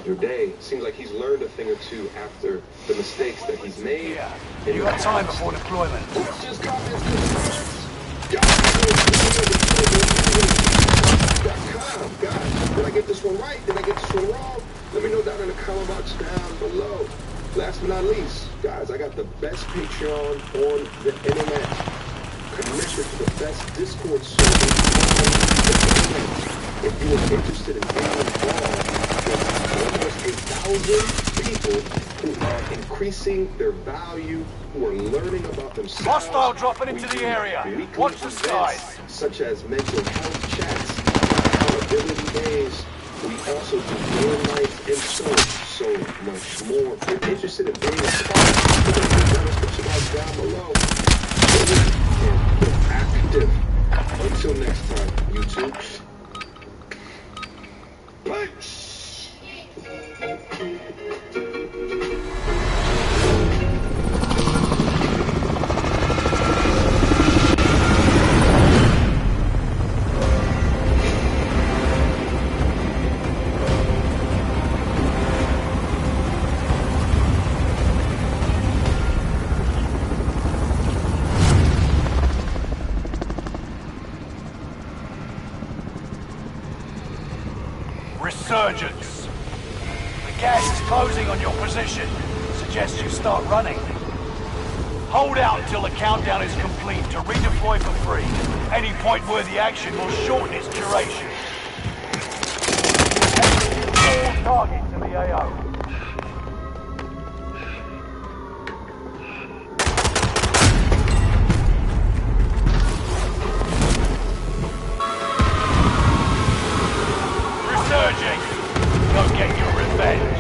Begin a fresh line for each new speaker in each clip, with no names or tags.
after day. Seems like he's learned a thing or two after the mistakes that he's made.
Yeah. You got time before deployment.
Questions, comments, concerns? Guys, did I get this one right? Did I get this one wrong? Let me know down in the comment box down below. Last but not least, guys, I got the best Patreon on the internet. Connected to the best Discord server on the internet. If you are interested in being involved, there's almost 1,000 people who are increasing their value, who are learning about themselves.
Hostile dropping into the area. Watch the skies.
Such as mental health chats, accountability days. We also do game nights and so much more. If you're interested in being a part, put the description box down below. And get active. Until next time, YouTube. Punch!
Resurgence. The gas is closing on your position. Suggest you start running. Hold out until the countdown is complete to redeploy for free. Any point-worthy action will shorten its duration. All targets in the AO. Go get your revenge.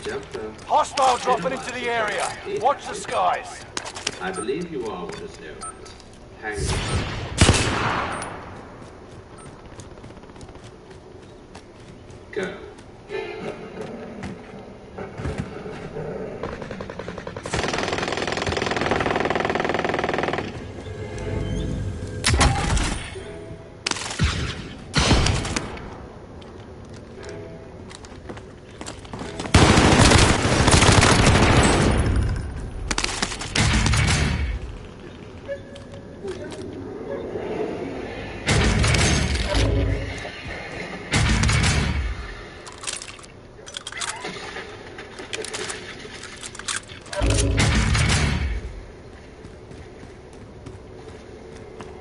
Jumper.
Hostile dropping into the area. Watch the skies.
I believe you are what is known as hanging. Go.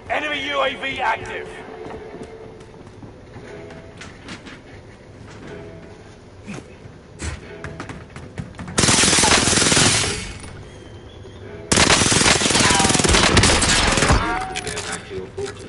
Enemy UAV active.
Get back to your fortress.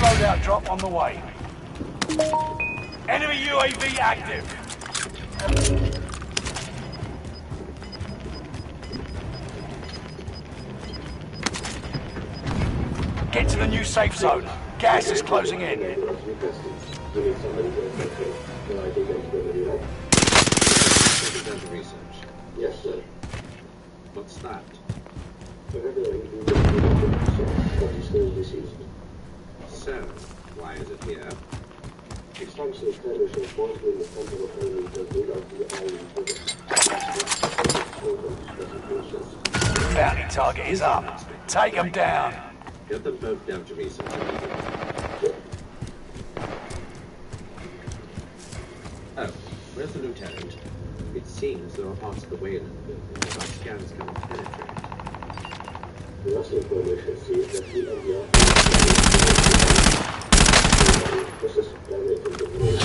loadout drop on the way. Enemy UAV active. Get to the new safe zone. Gas is closing in.
Research.
Yes, sir.
What's that? So, why is it here?
Bounty target is up. Take them down.
Get them both down to research. Oh, where's the lieutenant? It seems there are parts of the Wayland building that our scans cannot penetrate.
The last information says that we are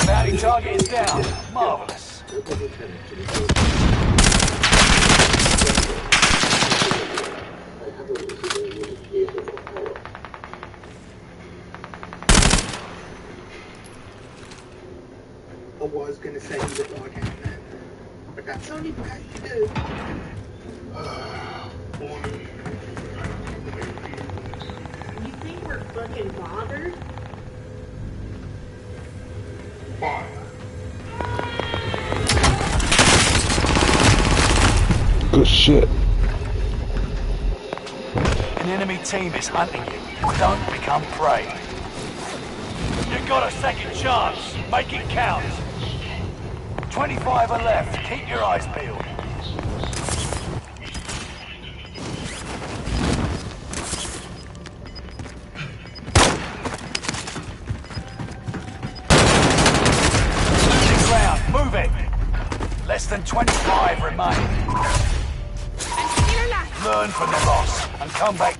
Bounty target is down. Marvelous.
Get the lieutenant to the
I haven't received any indication of power.
I was gonna say you look like Ant-Man, but that's only bad you do.
You think we're fucking bothered?
Good shit.
An enemy team is hunting you. Don't become prey. You've got a second chance. Make it count. 25 are left. Keep your eyes peeled. Ground. Move it. Less than 25 remain. Learn from the loss and come back.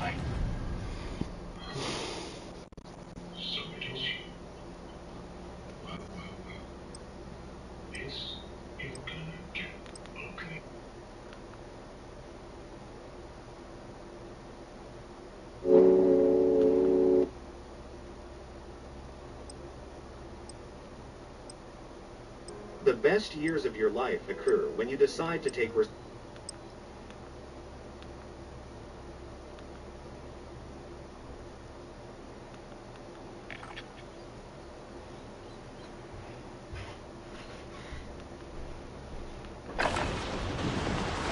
The best years of your life occur when you decide to take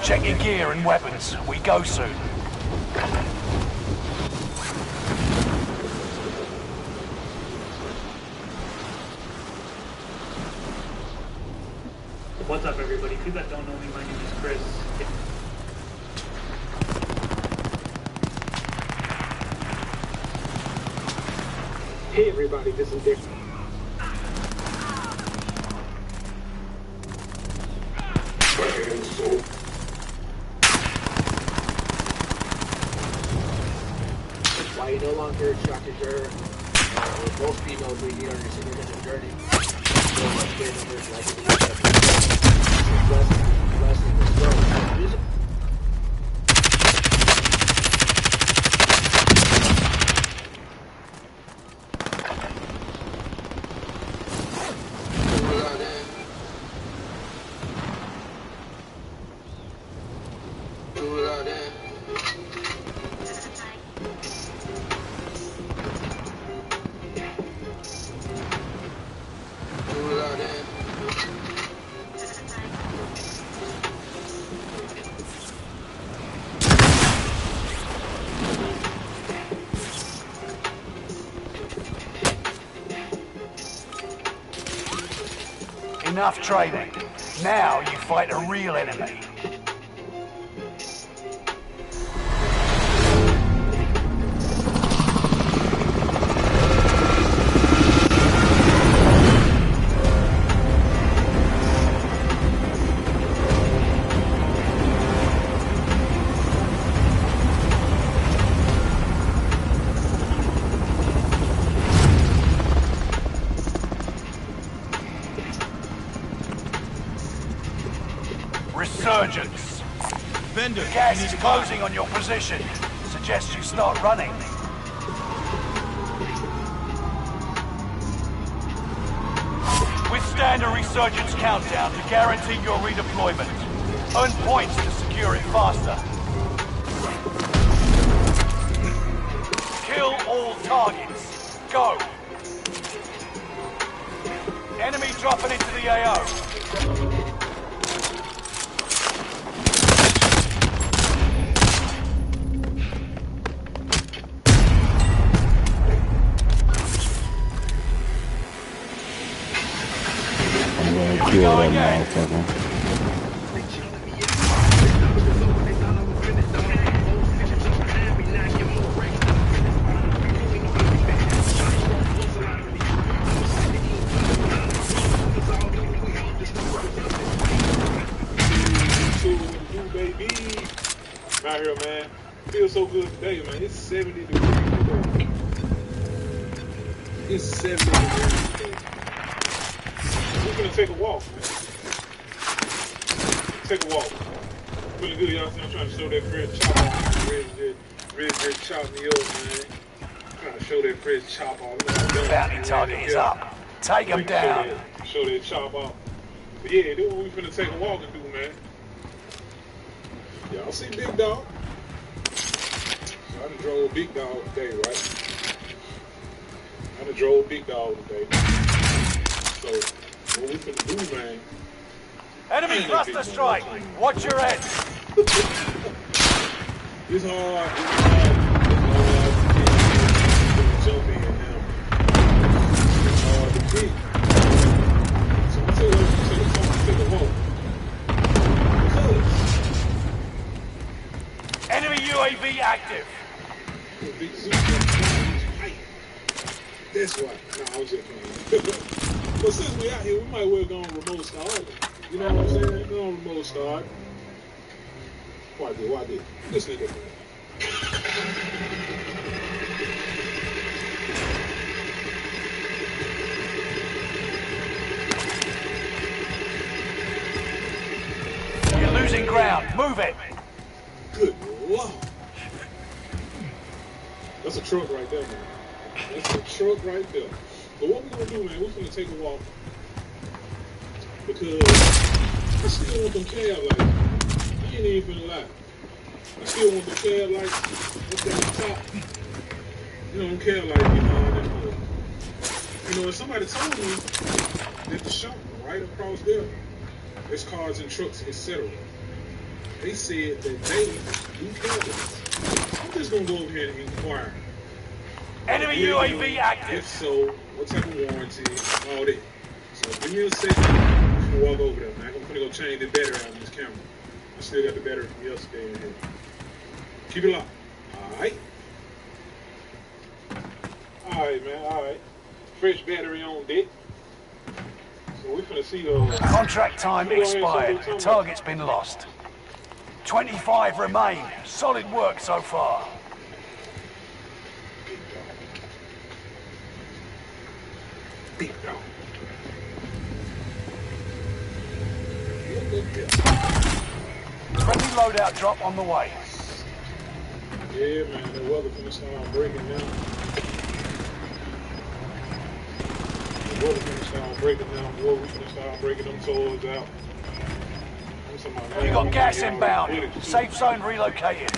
Check your gear and weapons. We go soon.
What's up, everybody? People that don't know me, my name is Chris.
Hey everybody, this is Dick. Why you no longer attracted your both females leading on your significant journey. So much great numbers like less in this world.
Enough training. Now you fight a real enemy. Resurgence.
Vendor,
Gas is closing on your position. Suggest you start running. resurgence countdown to guarantee your redeployment. Earn points to secure it faster. Kill all targets. Go. Enemy dropping into the AO.
Kill that motherfucker.
Out here, man. Feels so good today, man. It's 70 degrees today. It's 70 degrees today. We're gonna take a walk, man. Take a walk. Really good, y'all. I'm trying to show that fresh chop off. Really chop me up, man. I'm trying to show that fresh chop off.
Bounty target is up. Take him down.
Show that chop off. But yeah, this is what we finna take a walk and do, man. Y'all see Big Dog? So I done drove Big Dog today, right? I done drove Big Dog today. So what we finna do, man?
Enemy cluster strike. Watch your head.
It's hard. It's jump in now. It's hard to get. So I'm telling you, take a walk.
Enemy UAV active.
That's why. No, I was just playing. But since we out here, we might well go on remote start. You know what I'm saying? Go on remote start. Why did? This nigga, man.
You're losing ground. Move it.
Good Lord. That's a truck right there, man. That's a truck right there. But what we're gonna do, man, we're gonna take a walk. Because I still want them cab lights. You ain't even finna lie. I still want them cab lights up there on top. You know, them cab lights, you know, and somebody told me that the shop right across there, there's cars and trucks, etc. They said that they do cab lights. I'm just gonna go over here and inquire.
Enemy UAV active.
If so, what type of warranty, all that. So give me a second to walk over there, man. I'm gonna go change the battery on this camera. I still got the battery from yesterday in here. Keep it locked. Alright. Alright, man, alright. Fresh battery on deck. So we finna see
Contract time expired. The target's been lost. 25 remain. Solid work so far.
Big dog.
Friendly loadout drop on the way.
Yeah, man, the weather finna start breaking down. The weather finna start breaking down. Boy, we finna start breaking them swords out.
You got gas inbound. Safe zone relocated.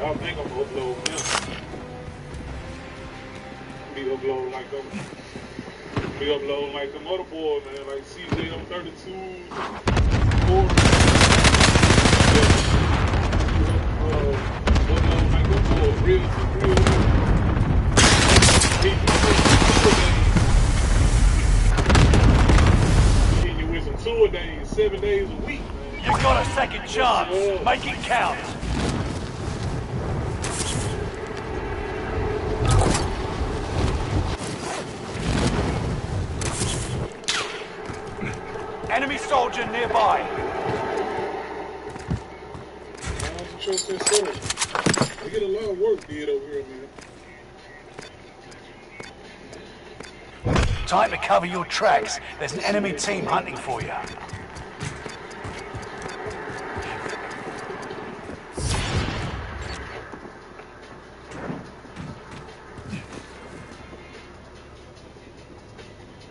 I think I'm uploading now. Be uploading like them. Be uploading like them other boys, man, like CJ, them 32, 4. Uploading like them boys, real. Hitting you with some tour days, 7 days a week, man.
You got a second chance. Make it count. Enemy soldier nearby.
We get a lot of work did over here, man.
Time to cover your tracks. There's an enemy team hunting for you.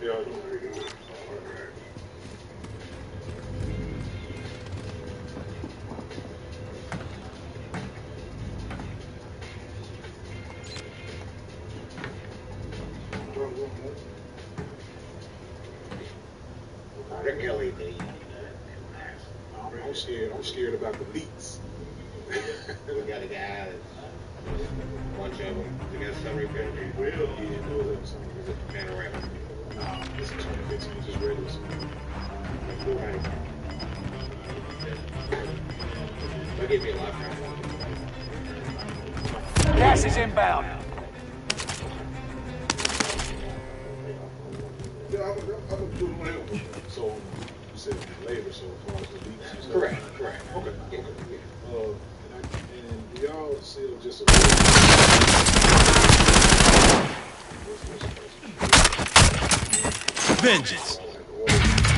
Yeah, I know.
The LED.
I'm scared. I'm scared about the leaks.
We got a guy that's a bunch of them. We got some repair.
Well, yeah, no, that's something.
Is it panorama?
Nah, it's a 2015, just regular.
Right. They'll give me a lot of time.
Gas is inbound.
Yeah, I'm gonna do whatever. So, you said labor, so as far as the leaks and stuff.
Correct.
Okay.
Yeah.
And y'all still just a
Vengeance.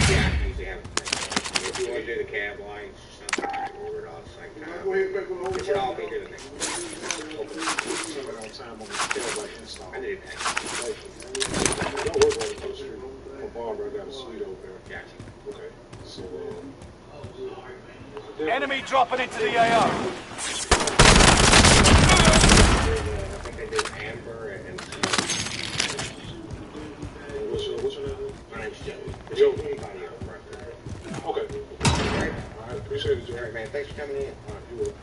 Yeah, I usually have. If you want to do the cab lights, something I order it all the same time.
Go ahead, make one
It should all be here today.
Something on time on the tail light install.
I did that.
Don't work on the coast street. My barber, I got a suite over there.
Gotcha.
Okay. So,
Enemy dropping into the AO.
I think they did Amber and
what's your name?
my name's Joe.
Joe.
Anybody else right there.
Okay.
All right.
All right. Appreciate it, Joe.
All right, man. Thanks for coming in.
All right, you will.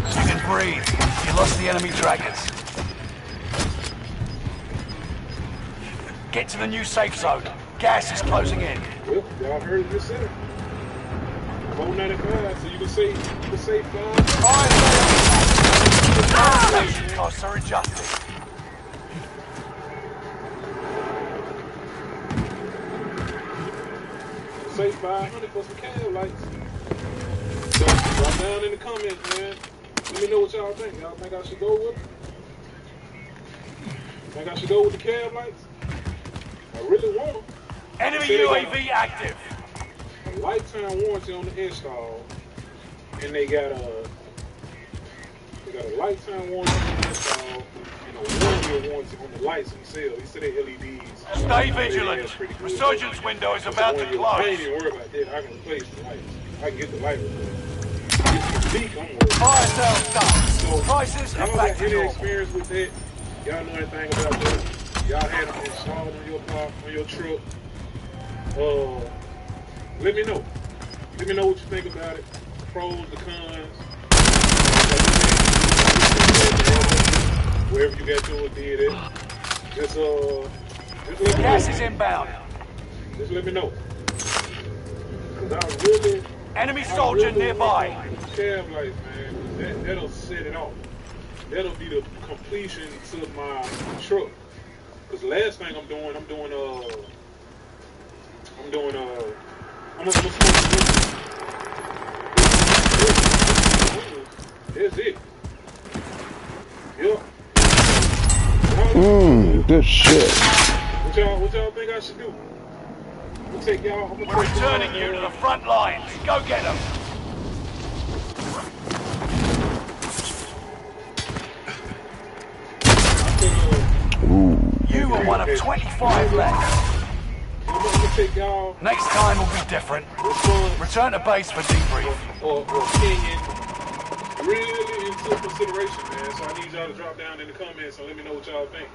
You can breathe. You lost the enemy trackers. Get to the new safe zone. Gas is closing in.
Well, y'all heard it just said. 495, so you can say 5.
Fire sale. Transportation costs are adjusted.
Say 500 for some candle lights. So, drop down in the comments, man. Let me know what y'all think. Y'all think I should go with it? Think I should go with the cab lights? I really want them.
Enemy UAV active.
A lifetime warranty on the install, and they got a lifetime warranty on the install and a 1-year warranty on the lights themselves. He said they LEDs.
Stay vigilant. Resurgence window is about to
I ain't
close.
even worried about that. I can replace the lights. I can get the light replaced. Get the leak, I'm worried.
Fire sales done.
So,
Prices are
y'all
back
got
to
any
normal.
experience with that? Y'all know anything about that? Y'all had them installed on your car, on your truck? Let me know. Let me know what you think about it. The pros, the cons. Wherever you got yours, did it. Just let me
Gas
know.
is inbound.
Just let me know. Cause I really.
Enemy soldier nearby.
Cab lights, man. That'll set it off. That'll be the completion to my truck. Cause the last thing I'm gonna that's it. Yep.
Good shit.
What y'all think I should do? We'll take y'all.
We're returning you to the front lines. Go get them. You were one of 25 left.
I'm gonna take y'all
Next time will be different. Return to base for debrief.
or opinion really into consideration, man. So I need y'all to drop down in the comments and let me know what y'all think.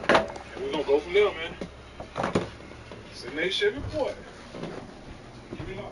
And we're gonna go from there, man. It's the next shit report. Give me luck.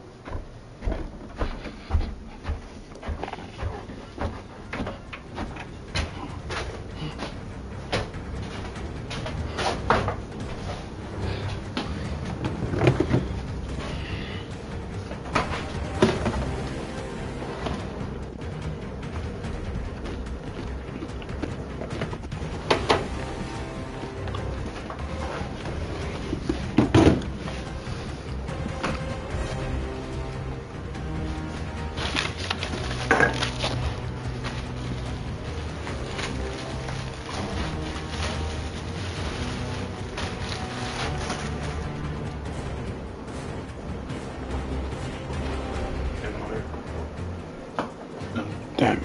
Damn it.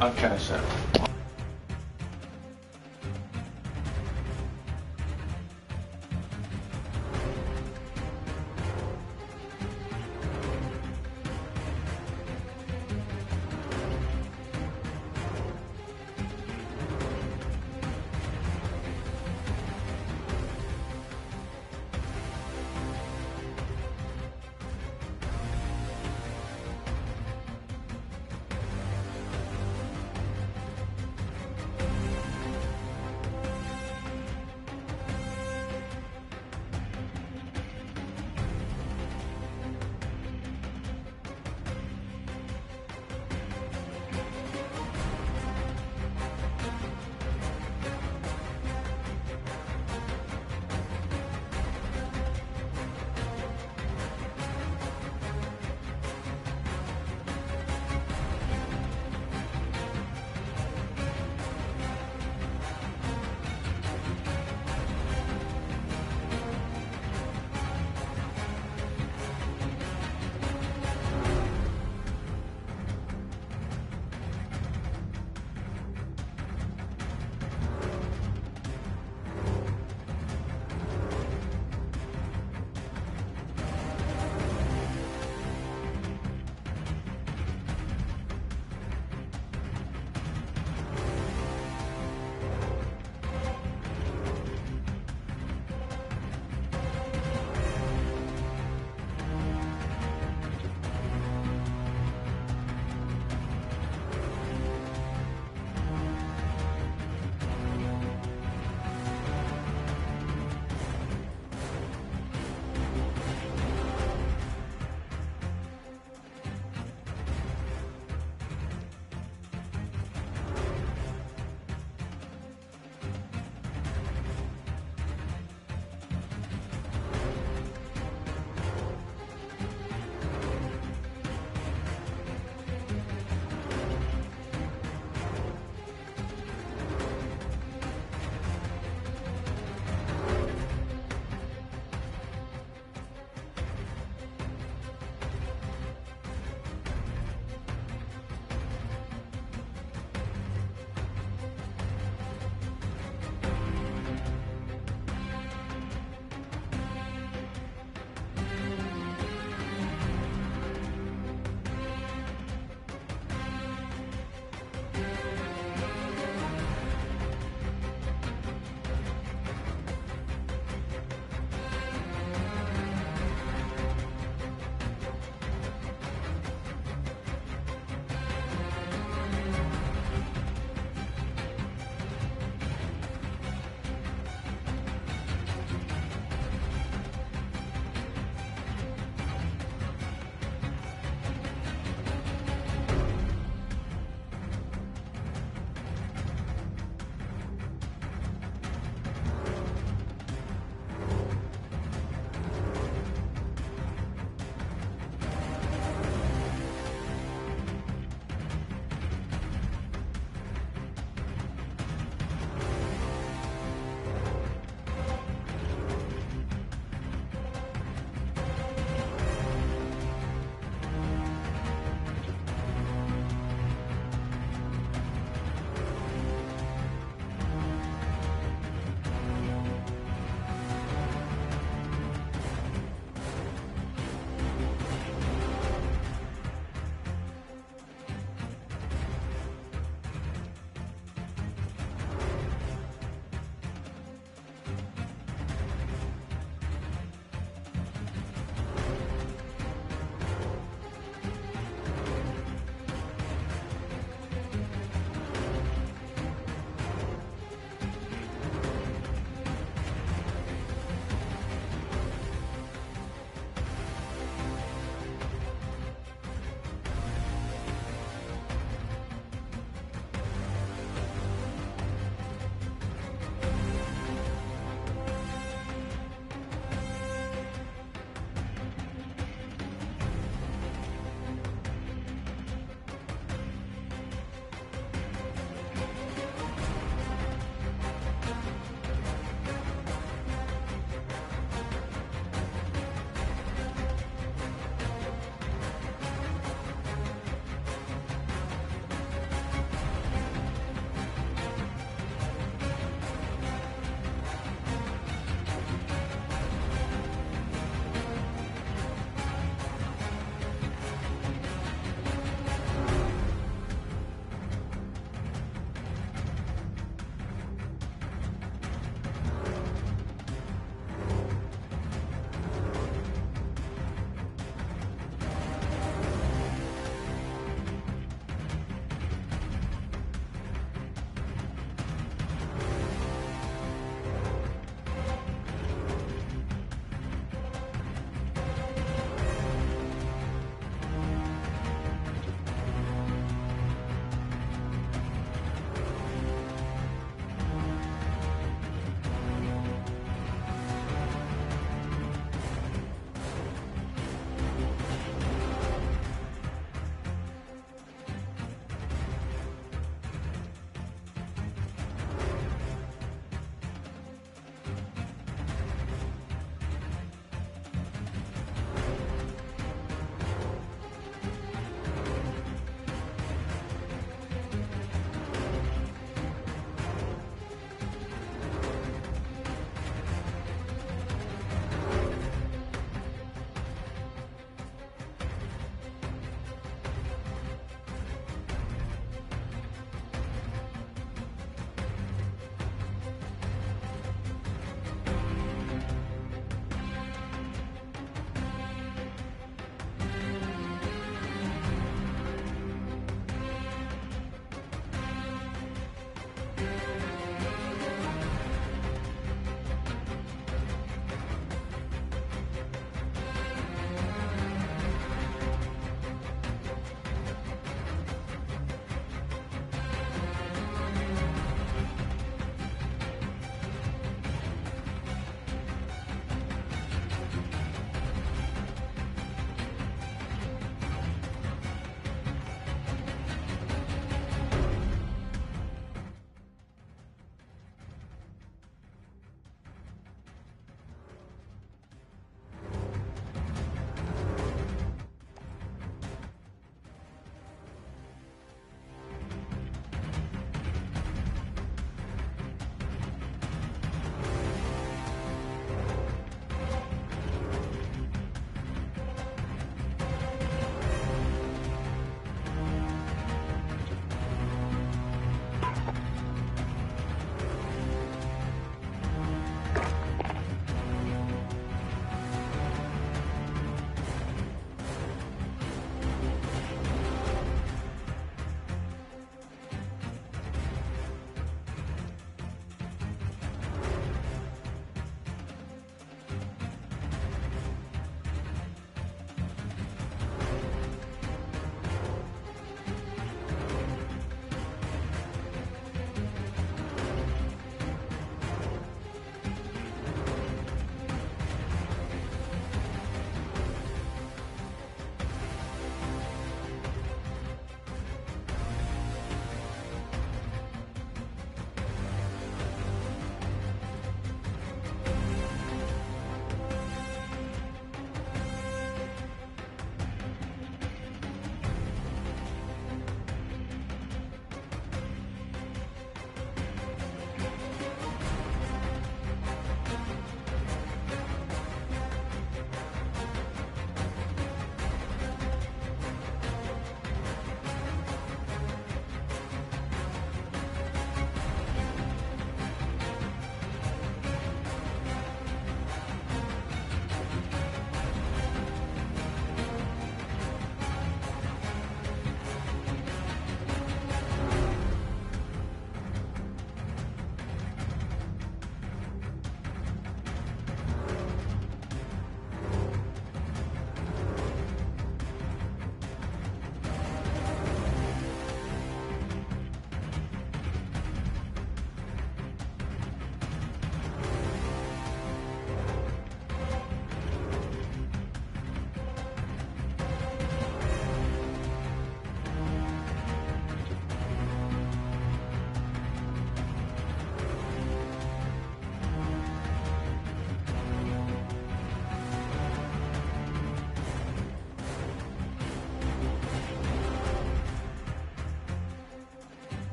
I'll cash out.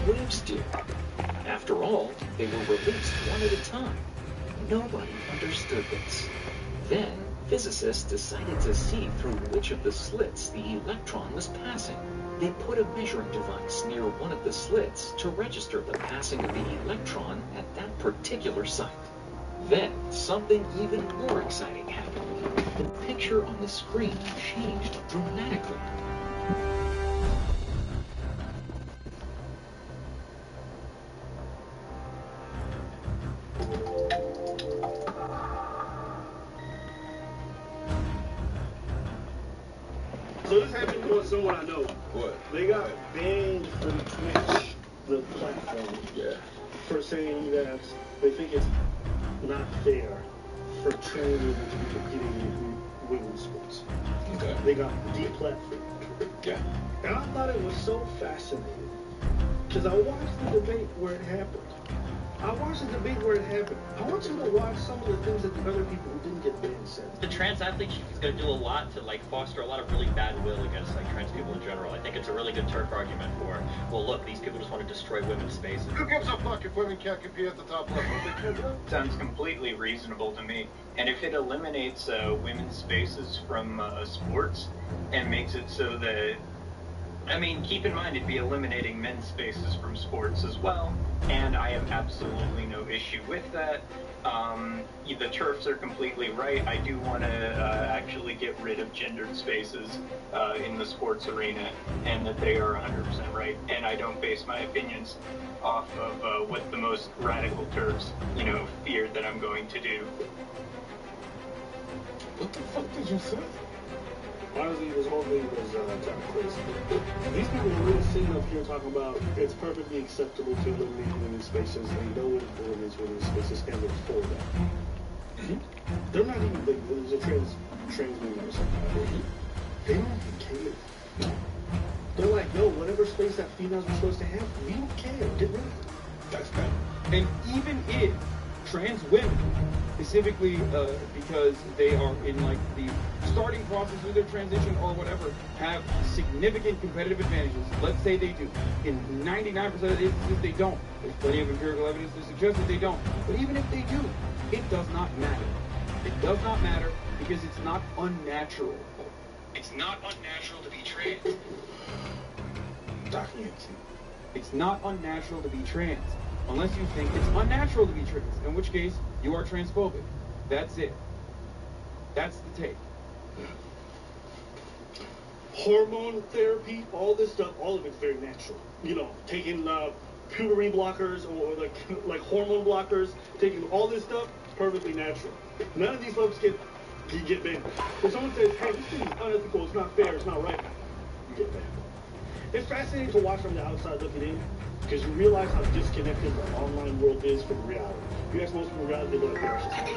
waves did. After all, they were released one at a time. Nobody understood this. Then, physicists decided to see through which of the slits the electron was passing. They put a measuring device near one of the slits to register the passing of the electron at that particular site. Then, something even more exciting happened. The picture on the screen changed dramatically.
So this happened to someone I know.
What?
They got banned from Twitch, the platform, for saying that they think it's not fair for trans women to be competing in women's sports.
Okay.
They got deplatformed.
Yeah.
And I thought it was so fascinating because I watched the debate where it happened. I want you to watch some of the things that the other people who didn't get banned said.
The trans athlete is going to do a lot to like foster a lot of really bad will against like trans people in general. I think it's a really good turf argument for, well, look, these people just want to destroy women's spaces.
Who gives a fuck if women can't compete at the top level?
Sounds completely reasonable to me. And if it eliminates women's spaces from sports and makes it so that, I mean, keep in mind it'd be eliminating men's spaces from sports as well, and I have absolutely no issue with that. The turfs are completely right. I do want to actually get rid of gendered spaces in the sports arena, and that they are 100% right. And I don't base my opinions off of what the most radical turfs, feared that I'm going to do.
What the fuck did you say?
Honestly, this whole thing was kind of crazy. These people are really sitting up here talking about it's perfectly acceptable to eliminate women's spaces and no one eliminates women's spaces and they're for that. They're not even, like, there's a trans woman or something. They don't even care. They're like, no, whatever space that females are supposed to have, we don't care. Get rid of it.
That's bad.
And even if trans women, specifically because they are in like the starting process of their transition or whatever, have significant competitive advantages. Let's say they do. In 99% of the instances, they don't. There's plenty of empirical evidence to suggest that they don't. But even if they do, it does not matter. It does not matter because it's not unnatural. It's not unnatural to be trans. It's not unnatural to be trans. Unless you think it's unnatural to be trans, in which case you are transphobic. That's it. That's the take.
Hormone therapy, all this stuff, all of it's very natural. Taking puberty blockers or like hormone blockers, taking all this stuff, perfectly natural. None of these folks can get banned. If someone says, hey, this thing is unethical, it's not fair, it's not right, you get banned. It's fascinating to watch from the outside looking in, because you realize how disconnected the online world is from reality. You ask most people reality, they're like, yeah,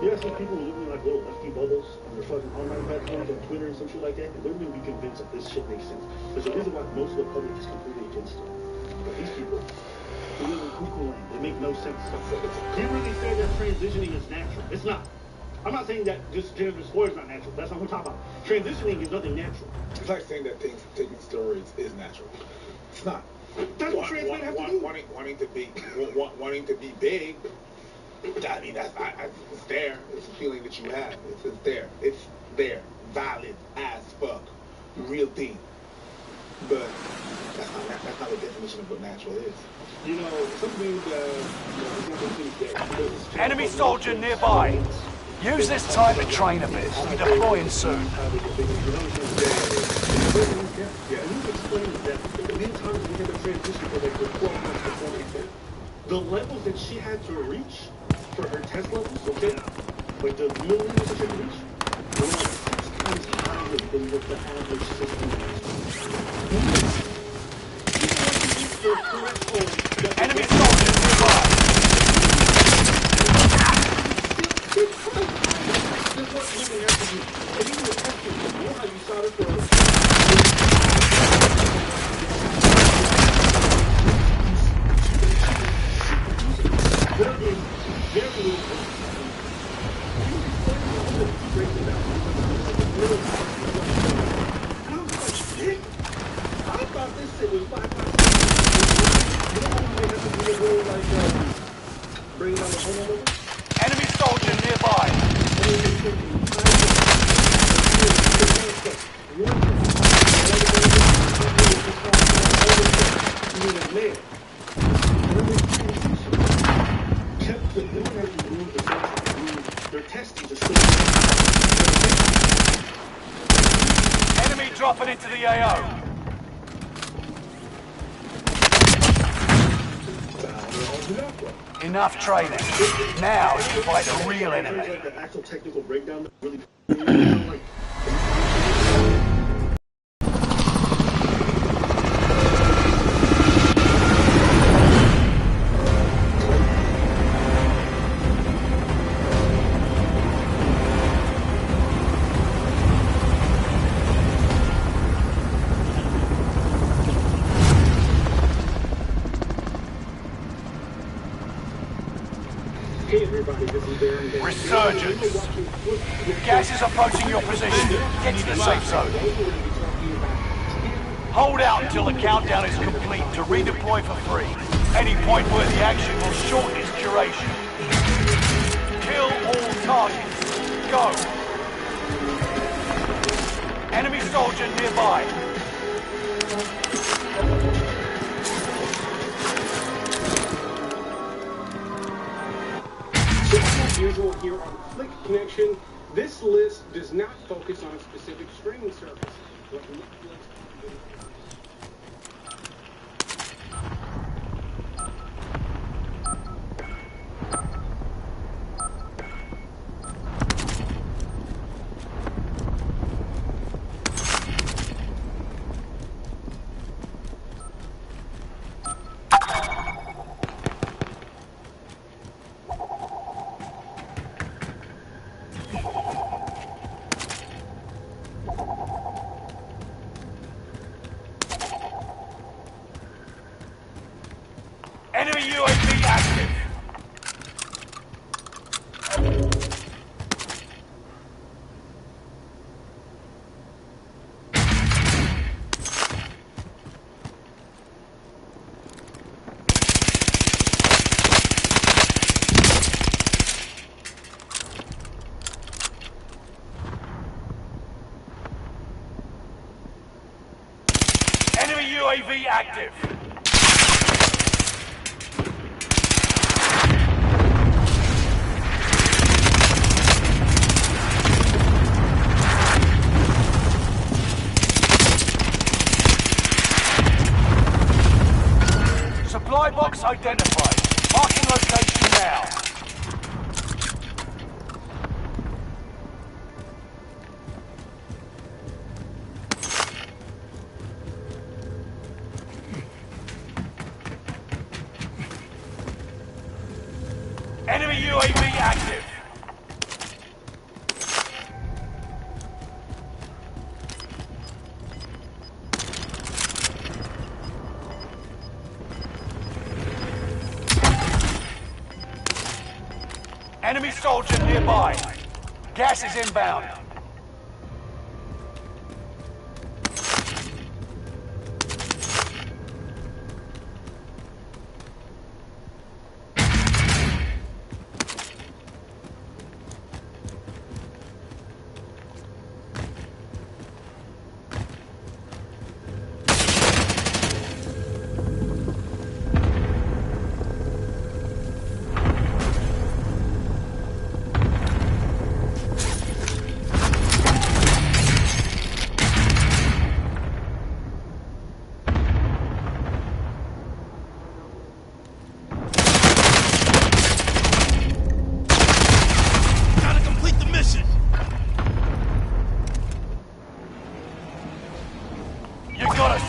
you ask some people who live in like little lefty bubbles on their fucking online platforms on Twitter and some shit like that, and they're going to be convinced that this shit makes sense. There's a reason why most of the public is completely against it. But these people, who live in cuckoo land, they make no sense. Do you really say that transitioning is natural? It's not. I'm not saying that just gender dysphoria is not natural. That's not what I'm talking about. Transitioning is nothing natural.
It's like saying that taking steroids is natural. It's not.
That's what trans men have to do.
Wanting to be big. I mean, it's there. It's a feeling that you have. It's there. It's there. Valid as fuck. Real thing. But that's not the definition of what natural is.
Something
Enemy soldier nearby. Use this time to train a bit. We'll be deploying soon.
The levels that she had to reach for her test levels, okay? Like the millimeters that she had to reach, were like 6 times higher than what the average system is.
Enemy soldiers nearby.
This is what women have to do. And even the testing, you know how you saw this for there is very little. I thought this shit was 5 times.
bringing down the home.
Enemy soldier nearby.
Their testes are still.
Enemy dropping into the AO. Enough training. Now you fight the real enemy.
Like the actual technical breakdown that really like. Hey everybody, this is Baron.
Resurgence. Gas is approaching your position. Get to the safe zone. Hold out until the countdown is complete to redeploy for free. Any point-worthy action will shorten its duration. Kill all targets. Go. Enemy soldier nearby.
So as usual here on Flick Connection, this list does not focus on a specific streaming service. But
Enemy UAV active. Enemy UAV active. Supply box identified. Marking location now. Enemy UAV active. Enemy soldier nearby. Gas is inbound.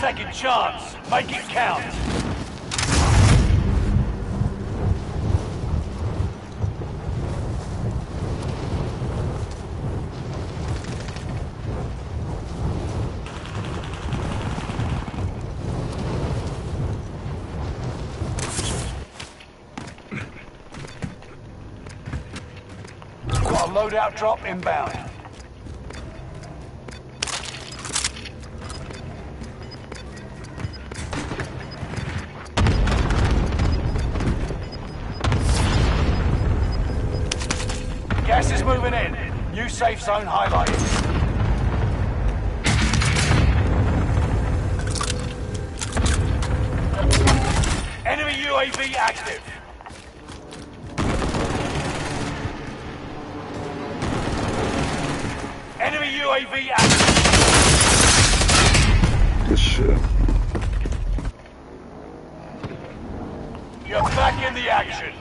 Second chance. Make it count. Got a loadout drop inbound. Gas is moving in. New safe zone highlighted. Enemy UAV active. Enemy UAV active.
Good shit.
You're back in the action.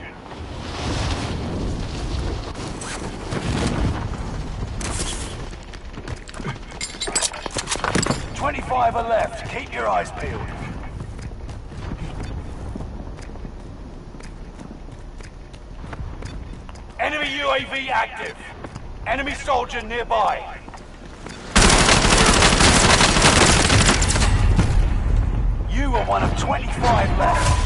"25 are left. Keep your eyes peeled." Enemy UAV active. Enemy soldier nearby. You are one of 25 left.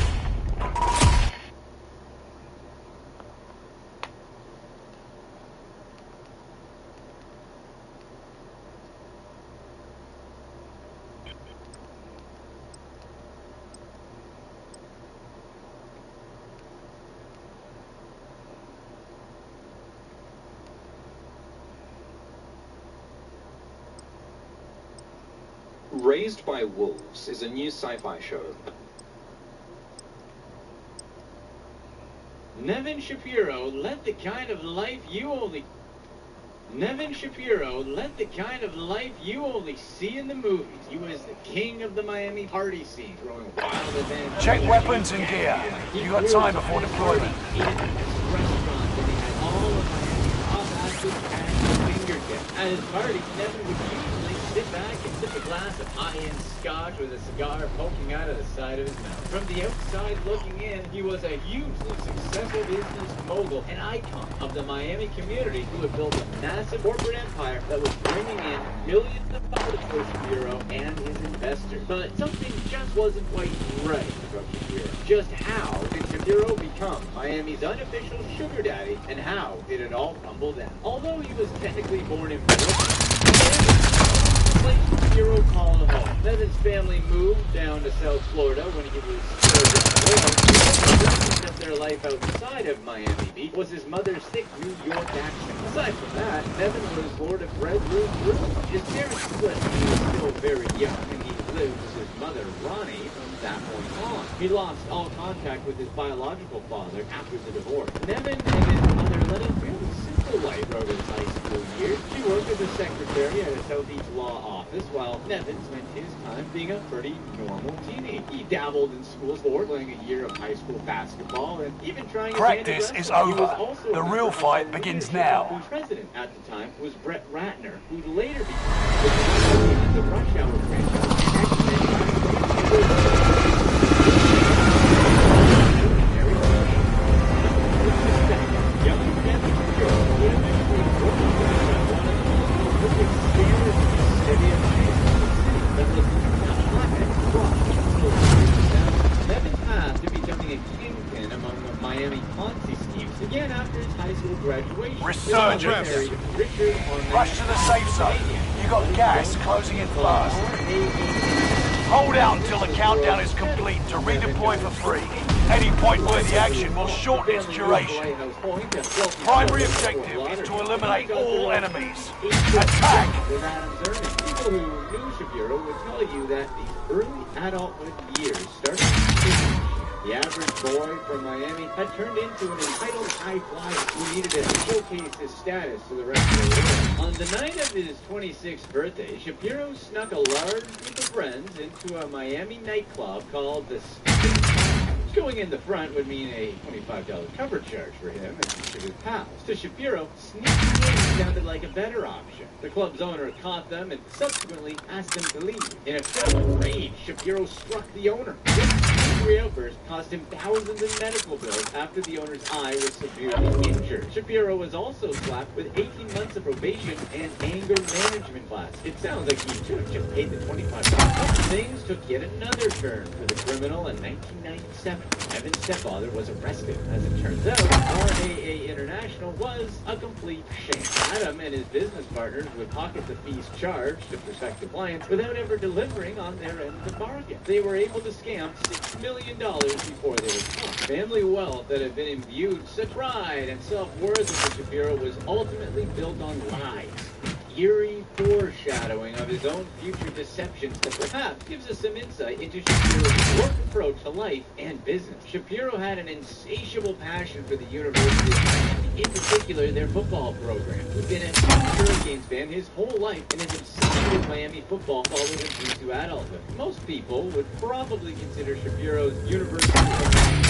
Raised by Wolves is a new sci-fi show.
Nevin Shapiro led the kind of life you only... Nevin Shapiro led the kind of life you only see in the movies. He was the king of the Miami party scene, throwing wild events.
Check weapons and gear. You got time before deployment.
He ate at this restaurant and he had all of Miami's top athletes and fingertips. At his party, Nevin would usually sit back and sip a glass of high-end scotch with a cigar poking out of the side of his mouth. From the outside looking in, he was a hugely successful business mogul, an icon of the Miami community who had built a massive corporate empire that was bringing in millions of dollars for Shapiro and his investors. But something just wasn't quite right from Shapiro. Just how did Shapiro become Miami's unofficial sugar daddy, and how did it all tumble down? Although he was technically born in Brooklyn, Shapiro called home. Nevin's family moved down to South Florida when he was 4 of their life outside of Miami Beach was his mother's thick New York accent. Aside from that, Nevin was born and bred through. His parents split when he was still very young, and he lived with his mother, Ronnie, from that point on. He lost all contact with his biological father after the divorce. Nevin and his mother led a fairly simple life throughout his high school years. She worked as a secretary at a Southeast law office, while Nevin spent his time being a pretty normal teenager. He dabbled in school sport, playing a year of high school basketball, and even trying
Practice is over. The real fight begins now.
Whose president at the time was Brett Ratner, who later became the Rush Hour franchise. Nevin's path to becoming a kingpin among the Miami Ponzi schemes began after his high school graduation.
Resurgence. Rush to the safe zone. You got gas closing in fast. Hold out until the countdown is complete to redeploy for free. Any point-worthy action will shorten its duration. Primary objective is to eliminate all enemies. Attack!
People who knew Shapiro would tell you that the early adulthood years started. The average boy from Miami had turned into an entitled high flyer who needed to showcase his status to the rest of the world. On the night of his 26th birthday, Shapiro snuck a large group of friends into a Miami nightclub called the Going in the front would mean a $25 cover charge for him and each of his pals. To Shapiro, sneaking in sounded like a better option. The club's owner caught them and subsequently asked them to leave. In a fit of rage, Shapiro struck the owner. This angry outburst cost him thousands in medical bills after the owner's eye was severely injured. Shapiro was also slapped with 18 months of probation and anger management class. It sounds like he should have just paid the $25. Things took yet another turn for the criminal in 1997. Nevin's stepfather was arrested. As it turns out, RAA International International was a complete sham. Adam and his business partners would pocket the fees charged to prospective clients without ever delivering on their end of the bargain. They were able to scam $6 million before they were caught. Family wealth that had been imbued such pride and self-worth of Shapiro was ultimately built on lies. Eerie foreshadowing of his own future deceptions that perhaps gives us some insight into Shapiro's work approach to life and business. Shapiro had an insatiable passion for the University of Miami, in particular their football program. He'd been a huge Hurricanes fan his whole life, and his obsession with Miami football followed him into adulthood. Most people would probably consider Shapiro's University of Miami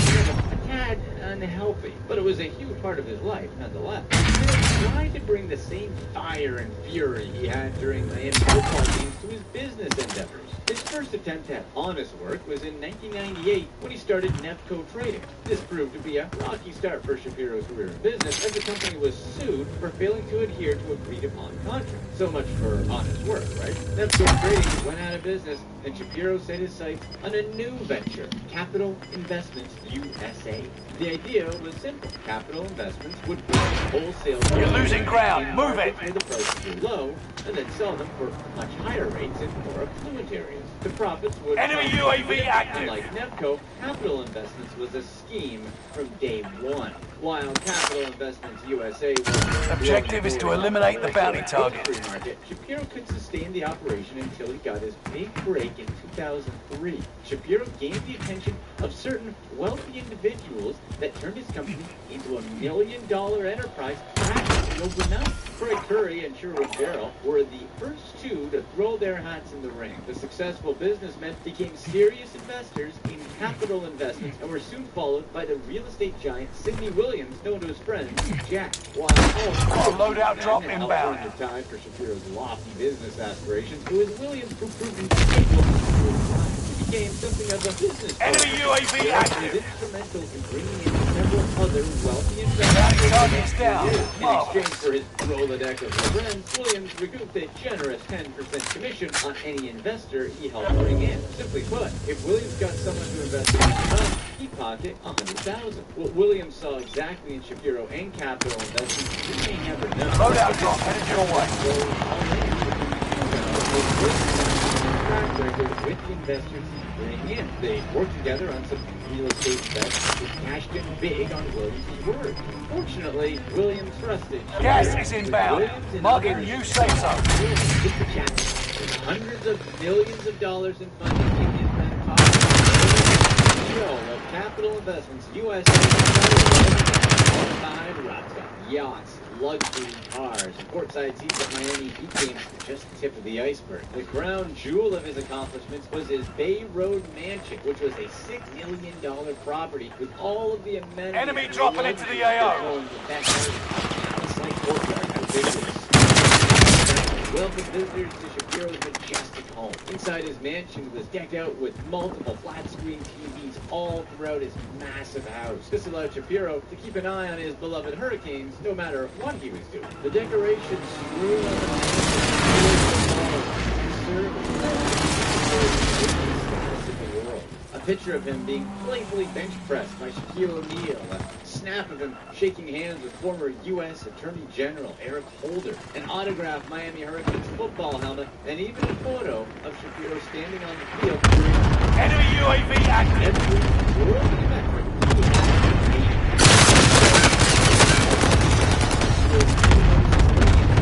a tad unhealthy, but it was a huge part of his life nonetheless. Shapiro tried to bring the same fire and fury he had during Miami football games to his business endeavors. His first attempt at honest work was in 1998 when he started Nefco Trading. This proved to be a rocky start for Shapiro's career in business, as the company was sued for failing to adhere to agreed-upon contracts. So much for honest work, right? Nefco Trading went out of business, and Shapiro set his sights on a new venture, Capital Investments USA. The idea was simple. Capital Investments would buy wholesale...
You're losing ground. Move it!
...where the prices were low, and then sell them for much higher rates in more affluent areas. The profits would...
Enemy UAV active!
Like Nefco, Capital Investments was a scheme from day one. While Capital Investments USA was...
Objective is to eliminate the bounty target.
Market, Shapiro could sustain the operation until he got his big break in 2003. Shapiro gained the attention of certain wealthy individuals that turned his company into $1 million enterprise practically overnight. Fred Curry and Sherwood Darrell were the first two to throw their hats in the ring. The successful businessmen became serious investors in Capital Investments and were soon followed by the real estate giant Sidney Williams, known to his friends Jack. While
loadout drop inbound.
The time for Shapiro's lofty business aspirations, it was Williams who proved incapable of became something of a business.
Enemy UAV active.
Instrumental in bringing in several other wealthy investors.
Targets down.
In exchange for his Rolodex of friends, Williams recouped a generous 10% commission on any investor he helped bring in. Simply put, if Williams got someone to invest in his fund, he'd pocket $100,000. What Williams saw exactly in Shapiro and Capital Investments, you may never know.
Loadout drop headed your way.
With the investors bring in. They worked together on some real estate bets which cashed in big on Williams' word. Fortunately, Williams trusted.
Gas is inbound. Marking you say so.
With the chat, with hundreds of millions of dollars in funding in his back pocket. CEO of Capital Investments USA. All-time rock stars, yachts, luxury cars, and courtside seats at Miami Heat games were just the tip of the iceberg. The crown jewel of his accomplishments was his Bay Road mansion, which was a $6 million property with all of the amenities.
Enemy dropping into the AO.
Welcome visitors to Shapiro's majestic home. Inside his mansion was decked out with multiple flat-screen TVs all throughout his massive house. This allowed Shapiro to keep an eye on his beloved Hurricanes no matter what he was doing. The decorations strewn on the a picture of him being playfully bench pressed by Shaquille O'Neal, a snap of him shaking hands with former U.S. Attorney General Eric Holder, an autographed Miami Hurricanes football helmet, and even a photo of Shapiro standing on the field.
Enemy UAV active.
Every world veteran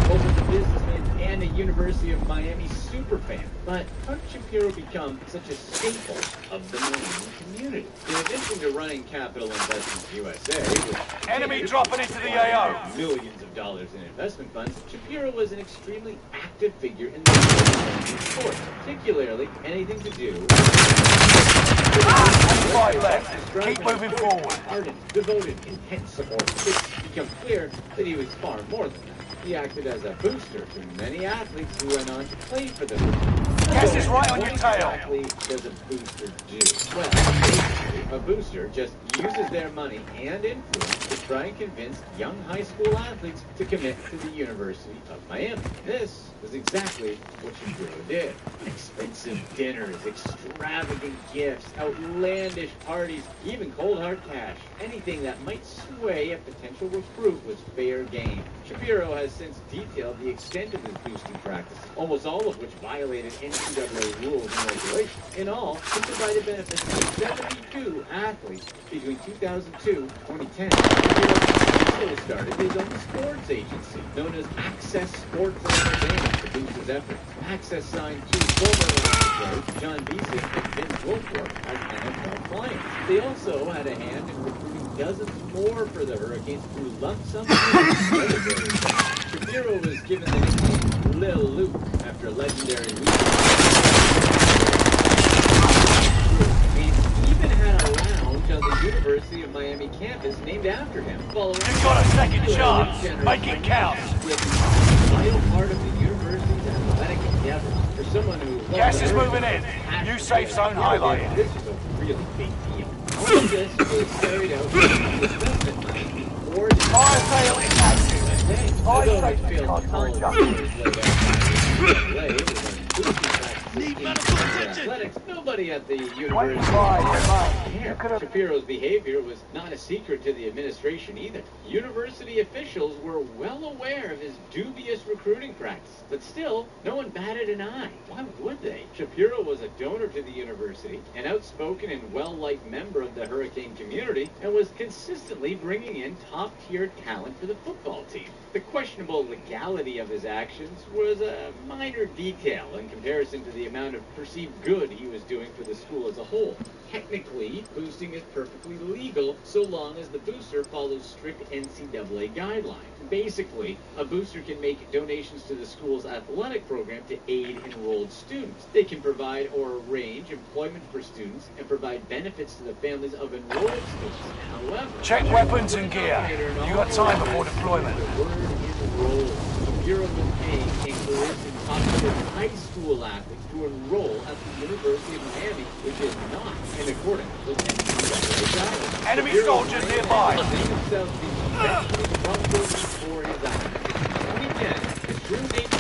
both as a businessman and a University of Miami superfan. But how did Shapiro become such a staple of the Miami community? In addition to running Capital Investments USA, which
enemy dropping into the AO,
millions of dollars in investment funds, Shapiro was an extremely active figure in the sport, particularly anything to do with
5 left. Keep moving forward.
Ardent, devoted, intense support. It's become clear that he was far more than that. He acted as a booster to many athletes who went on to play for the team.
Gas is right on your tail.
What exactly does a booster do? Well, basically, a booster just uses their money and influence to try and convince young high school athletes to commit to the University of Miami. This was exactly what Shapiro did. Expensive dinners, extravagant gifts, outlandish parties, even cold hard cash. Anything that might sway a potential recruit was fair game. Shapiro has since detailed the extent of his boosting practice, almost all of which violated NCAA rules and regulations. In all, he provided benefits to 72 athletes between 2002 and 2010. Shapiro also started his own sports agency, known as Access Sports and Entertainment, to boost his efforts. Access signed two former Lions players, John Beeson and Vince Wilfork, as NFL clients. They also had a hand in recruiting dozens more for the Hurricanes through lump sum payments. Shapiro was given the nickname Lil Luke after legendary Luke. And even had a lounge on the University of Miami campus named after him.
You've got a second chance. Make it count.
Vital part of the university's athletic endeavor. For someone who
gas is moving in. New safe zone highlighted.
This is a really big deal. All of this was carried out with investment money before the
fire sale active.
Although I failed to follow the rules laid out by the Need medical attention! Nobody at the university cared. Shapiro's behavior was not a secret to the administration either. University officials were well aware of his dubious recruiting practice, but still, no one batted an eye. Why would they? Shapiro was a donor to the university, an outspoken and well-liked member of the Hurricane community, and was consistently bringing in top-tier talent for the football team. The questionable legality of his actions was a minor detail in comparison to the amount of perceived good he was doing for the school as a whole. Technically, boosting is perfectly legal so long as the booster follows strict NCAA guidelines. Basically, a booster can make donations to the school's athletic program to aid enrolled students. They can provide or arrange employment for students and provide benefits to the families of enrolled students. However,
check weapons and gear. You got time before deployment.
The word enrolled. Shapiro was paying a coercive popular high school athlete to enroll at the University of Miami, which is not in accordance with NCAA guidelines.
Enemy soldiers nearby.
For his actions. 2010, the true nature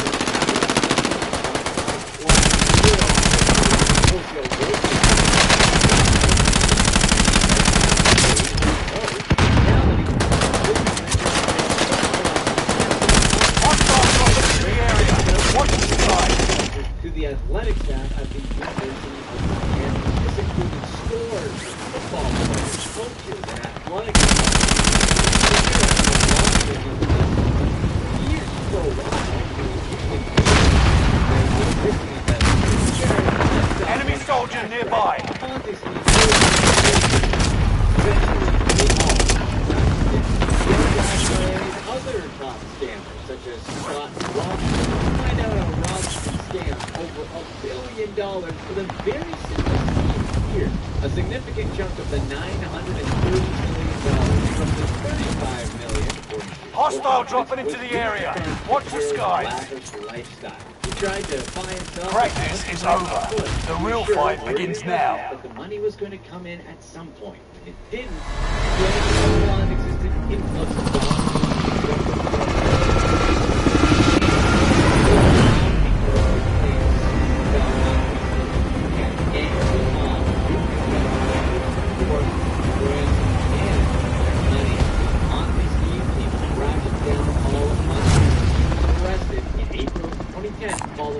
to the athletic staff at the University of Miami. This included stores, football players, coaches, and athletic years for a while.
Enemy soldier nearby.
Other top scammers, such as Scott Rock, find out how Rob scammed over $1 billion with a very simple scheme here. A significant chunk of the $930 million from the $35 million.
Hostile dropping into the area. Watch the skies.
He tried to buy himself.
Practice is over. The real fight begins now.
But the money was going to come in at some point. It didn't. The non-existent influx of dollars.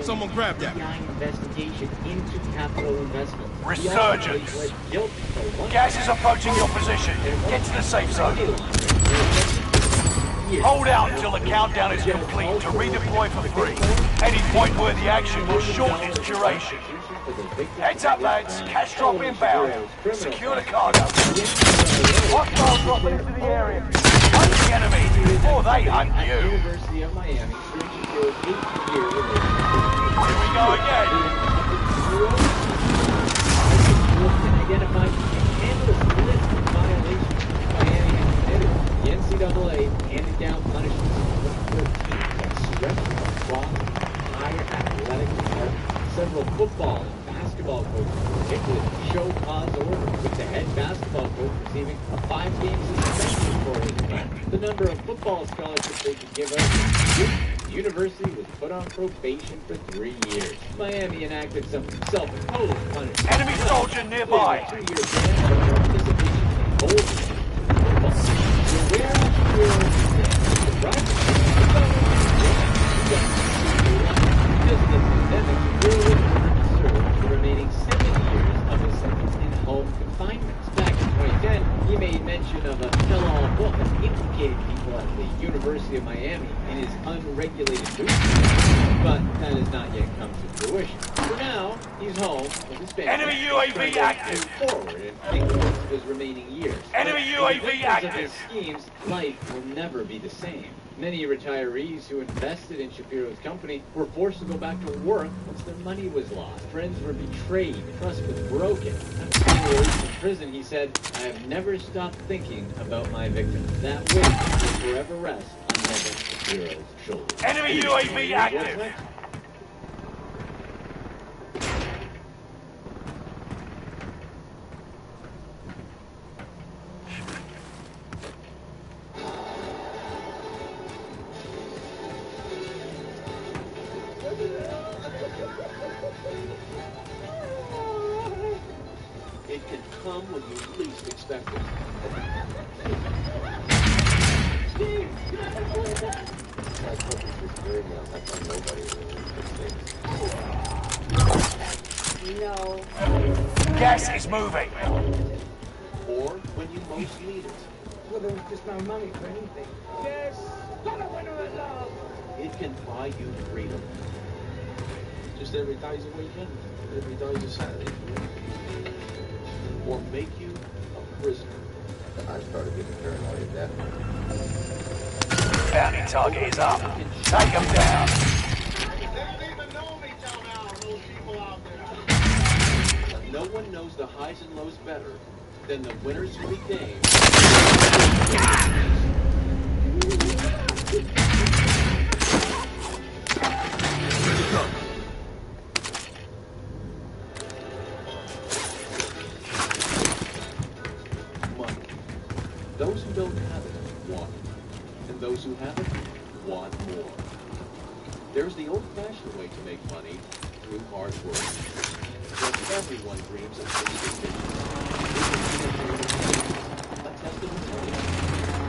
Someone grab that.
Investigation into capital investments.
Resurgence. Gas is approaching your position. Get to the safe zone. Hold out until the countdown is complete to redeploy for free. Any point-worthy action will shorten its duration. Heads up, lads. Cash drop inbound. Secure the cargo. Hostiles dropping into the area. Hunt the enemy before they hunt you.
University of Miami.
Here we go again.
Identified endless list of violations Miami has committed. The NCAA handed down punishments for 14 that stretched across the entire athletic department. several football and basketball coaches particularly show cause orders, with the head basketball coach receiving a 5-game suspension for his team. The number of football scholarships they could give out the university was put on probation for 3 years. Miami enacted some self-imposed punishment.
Enemy soldier nearby.
2-year ban for participation in Coldwar football. So where is your right? Because the pandemic really ordered to serve the remaining 7 years of his sentence in home confinement. Back in 2010, he made mention of a tell-all book that implicated people at the University of Miami in his unregulated boot camp, but that has not yet come to fruition. For now, he's home with his family.
Enemy UAV active.
Forward and make the most of his remaining years.
Enemy UAV active.
Of his schemes, life will never be the same. Many retirees who invested in Shapiro's company were forced to go back to work once their money was lost. Friends were betrayed. Trust was broken. After being released from prison, he said, "I have never stopped thinking about my victims. That weight will forever rest on Neville Shapiro's shoulders."
Enemy UAV active.
It can come when you least expect it.
No.
Gas is moving.
Or when you most need it.
Well, there was just no money for anything. Yes, got a winner of love.
It can buy you freedom.
Just every day's a weekend. Every day's a Saturday.
Or make you a prisoner.
I started getting paranoid at that point.
Bounty target is up. Take him down.
No one knows the highs and lows better than the winner's sweet game. Money. Those who don't have it want it. And those who have it want more. There's the old-fashioned way to make money through hard work. But everyone dreams of big decisions. A testimonial,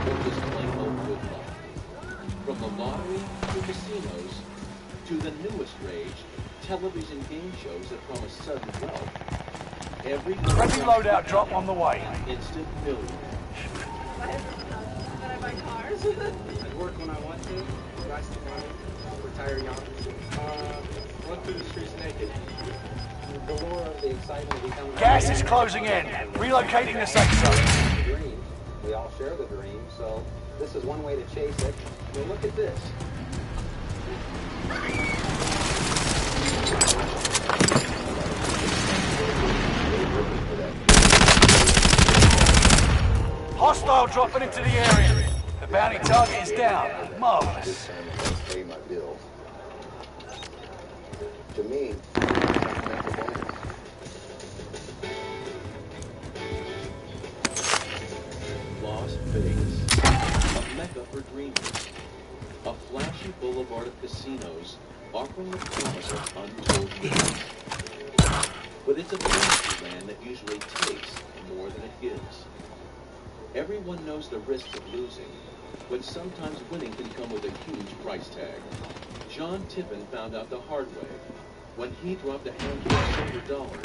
or just plain old good luck. From the lottery to casinos, to the newest rage, television game shows that promise sudden wealth. Every
loadout drop on the way.
Instant million.
Can I buy cars?
I work when I want to. Invest in money. Retire young. Run through the streets naked. The lure of the excitement becomes...
Gas is closing in. Relocating the safe zone.
Dream. We all share the dream, so this is one way to chase it. Well, look at this.
Hostile dropping into the area. The bounty target is down. Marvelous.
Pay my bills. To me,
Las Vegas, a mecca for dreamers. A flashy boulevard of casinos offering the promise of untold riches. But it's a fantasy land that usually takes more than it gives. Everyone knows the risks of losing, but sometimes winning can come with a huge price tag. John Tippin found out the hard way when he dropped a handful of silver dollars. A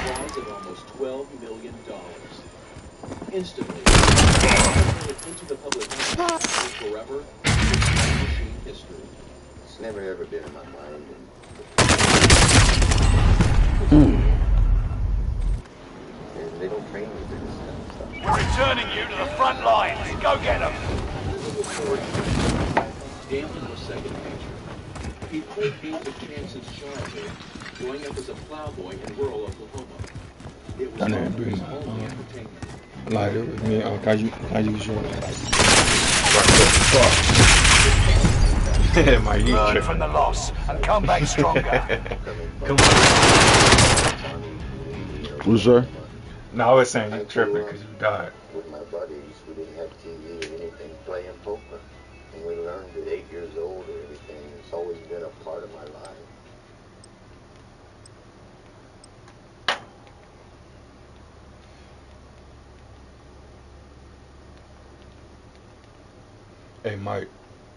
prize of almost $12 million. Instantly, into the public eye and forever machine history.
it's never ever been in my mind. They don't train me for this kind of stuff.
We're returning you to the front lines. Go get them.
Damon was second nature. He played games of chance since childhood, growing up as a plowboy in rural Oklahoma. It was all his only entertainment.
Like it with me, can you show me? Mike, you
Learn
tripping.
from the loss and come back stronger.
Come on.
What's that?
No, I was saying you tripping because you died.
With my buddies, we didn't have TV or anything, playing poker. And we learned at 8 years old or everything. It's always been a part of my life.
Hey, Mike.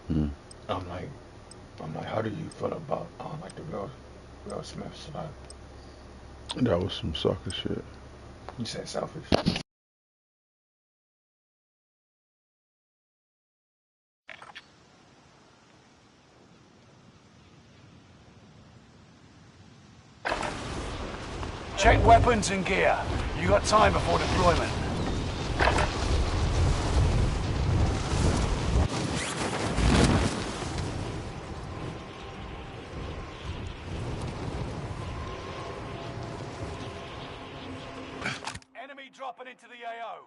Hmm.
I'm like, how do you feel about like the Will Smith stuff?
That was some sucker shit.
You said selfish.
Check weapons and gear. You got time before deployment. Enemy dropping into the AO.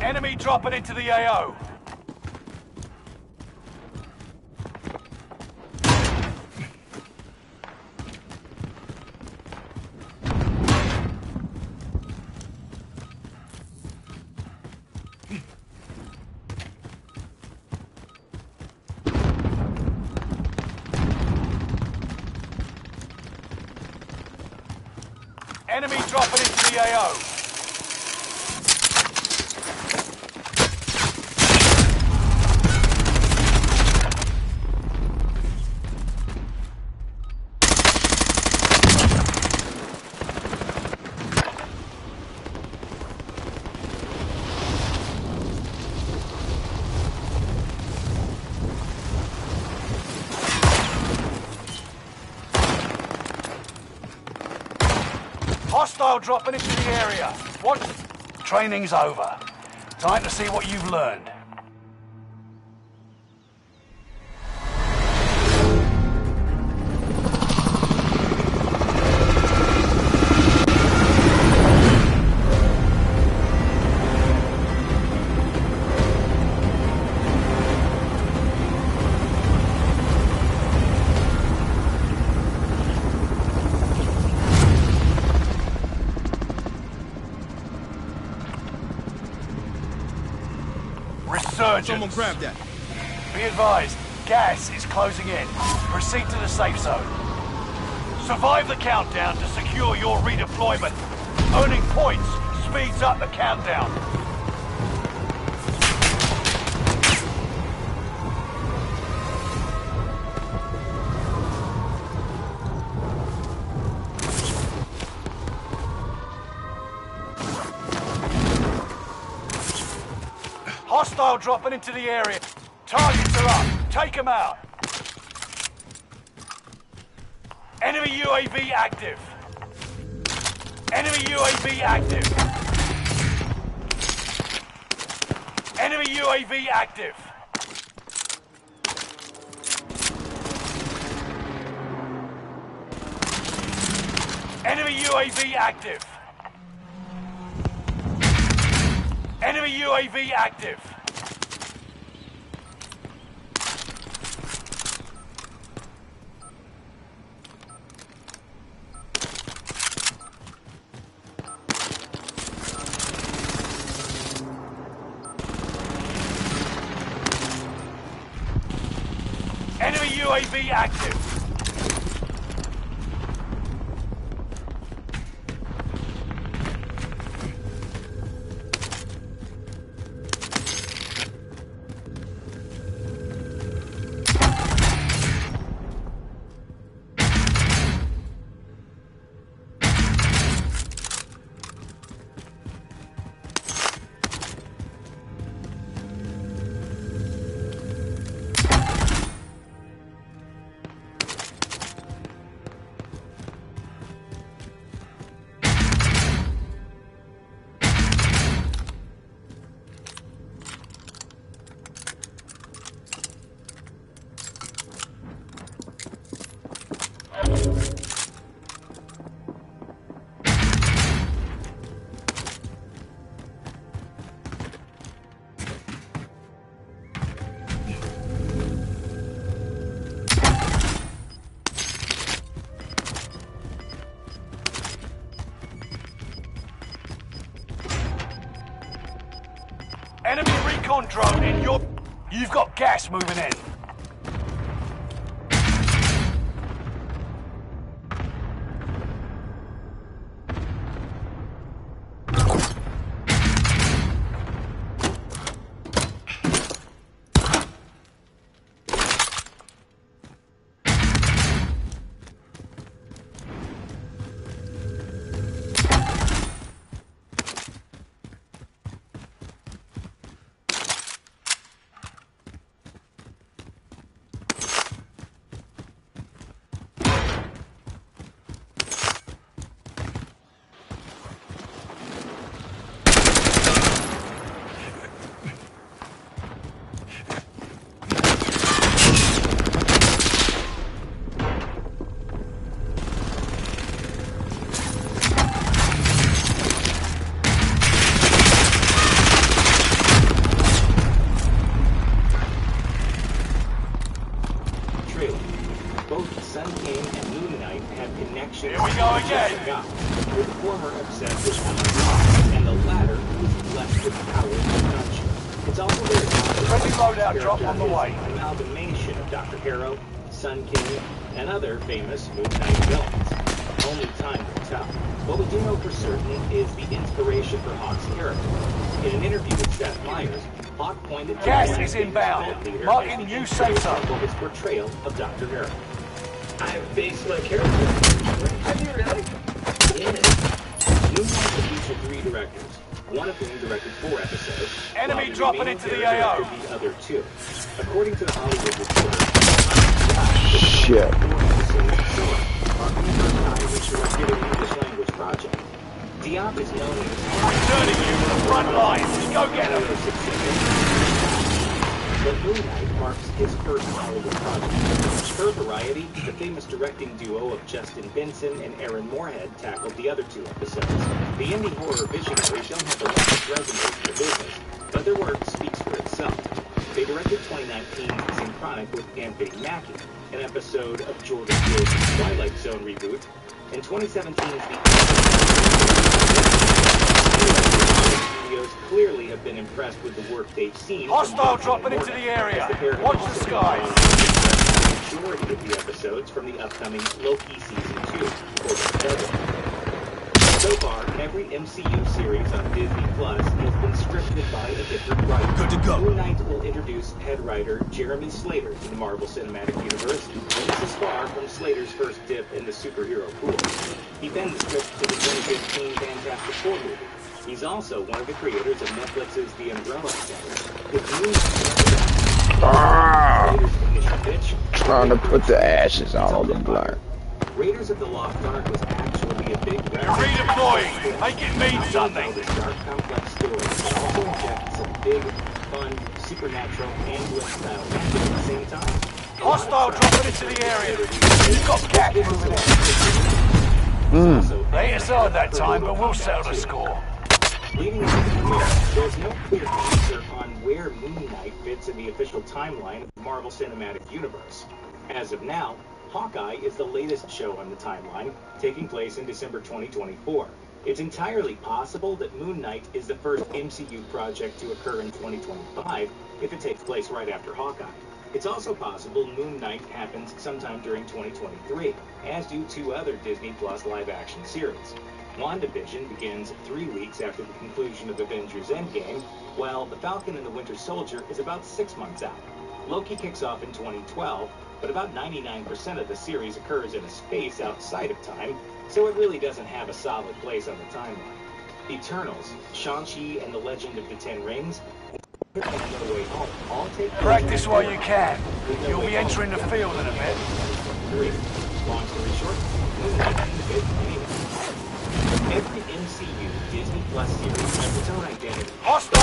Enemy dropping into the AO. Enemy dropping into the AO. Hostile dropping into the area. What? Training's over. Time to see what you've learned.
Someone grab that.
Be advised, gas is closing in. Proceed to the safe zone. Survive the countdown to secure your redeployment. Earning points speeds up the countdown. Hostile dropping into the area. Targets are up. Take them out. Enemy UAV active. Enemy UAV active. Enemy UAV active. Enemy UAV active. Enemy UAV active. Enemy UAV active. Enemy recon drone in your... You've got gas moving in. Here we go again.
With the former obsessed with power, and the latter was blessed with power and touch. It's also very
friendly loadout drop on the way.
An amalgamation of Dr. Harrow, Sun King, and other famous Moon Knight villains. Only time will tell. What we do know for certain is the inspiration for Hawk's character. In an interview with Seth Meyers, Hawk pointed to
gas is inbound. Marking you say so.
His portrayal of Dr. Harrow.
I've based my character. Have you really?
Yeah. Moon Knight will feature 3 directors, one of whom directed 4 episodes.
Enemy dropping into the AO.
The other 2. According to the Hollywood Reporter,
shit.
marking the first time he directed an English language project. Diop is known as
returning you to the front lines. Go get him.
But Moon Knight marks his first Hollywood project. Per Variety, the famous directing duo of Justin Benson and Aaron Moorhead tackled the other 2 episodes. The indie horror visionaries don't have the largest resumes in the business, but their work speaks for itself. They directed 2019's Synchronic with Anthony Mackie, an episode of Jordan Peele's Twilight Zone reboot, and 2017's Studios clearly have been impressed with the work they've seen.
Hostile dropping into the area. Watch the skies.
The majority of the episodes from the upcoming Loki Season 2. So far, every MCU series on Disney Plus has been scripted by a different writer.
Good to go.
Moon Knight will introduce head writer Jeremy Slater to the Marvel Cinematic Universe, and this is far from Slater's first dip in the superhero pool. He penned the script to the 2015 Fantastic Four movie. He's also one of the creators of Netflix's The Umbrella Academy. With Moon Knight, Slater's initial pitch,
trying to put the ashes on all the blood.
Raiders of the Lost Ark was actually a big
redeploying. Make it mean something.
This dark, complex story also injects some big, fun, supernatural, and US-style action at the same time.
Hostile dropping into the area. You've got gas moving in. They aside that time, but we'll settle the score.
Leading into the premiere, there's no clear answer on where Moon Knight fits in the official timeline of the Marvel Cinematic Universe. As of now, Hawkeye is the latest show on the timeline, taking place in December 2024. It's entirely possible that Moon Knight is the first MCU project to occur in 2025, if it takes place right after Hawkeye. It's also possible Moon Knight happens sometime during 2023, as do 2 other Disney Plus live-action series. WandaVision begins 3 weeks after the conclusion of Avengers Endgame, while The Falcon and the Winter Soldier is about 6 months out. Loki kicks off in 2012, but about 99% of the series occurs in a space outside of time, so it really doesn't have a solid place on the timeline. Eternals, Shang-Chi and the Legend of the Ten Rings, and No Way Home all take
practice while you can. You'll be entering the field in a bit.
Long story short, Moon Knight is the big name. Every MCU Disney Plus series has its own identity.
Hostile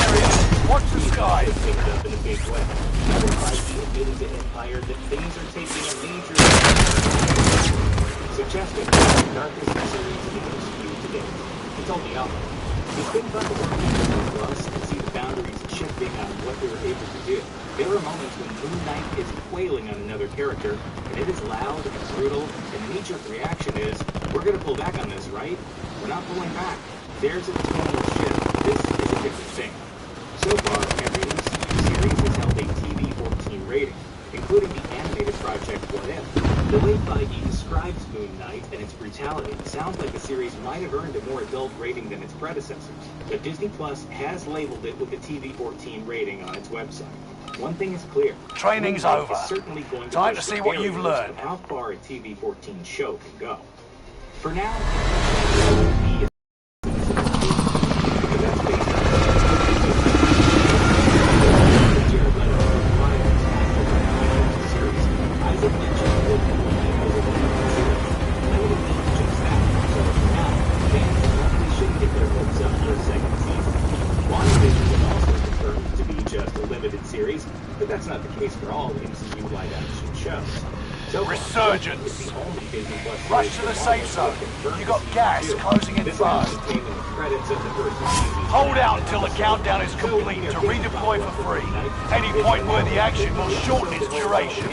area. Watch the skies.
Picked up in a big way. Kevin Feige admitted to Empire that things are taking a major suggesting the darkest series in the MCU today. He told me outright. It's been fun to work with Disney Plus and see the boundaries shifting on what they were able to do. There are moments when Moon Knight is wailing on another character, and it is loud and brutal, and the knee-jerk reaction is, we're going to pull back on this, right? We're not pulling back. There's a tonal shift. This is a different thing. So far, every MCU series has held a TV-14 rating, including the animated Project What If. The way Feige describes Moon Knight and its brutality sounds like the series might have earned a more adult rating than its predecessors, but Disney Plus has labeled it with a TV-14 rating on its website. One thing is clear.
Training's
Moon Knight
over.
is certainly going to
Time
push
to see
the
what you've
barriers
learned.
of how far a TV-14 show can go. For now, series, but that's not the case for all MCU live-action shows. So
Resurgence! Rush to the safe zone. You got gas closing in fast. Hold out until the countdown is complete to redeploy for free. Any point-worthy action will shorten its duration.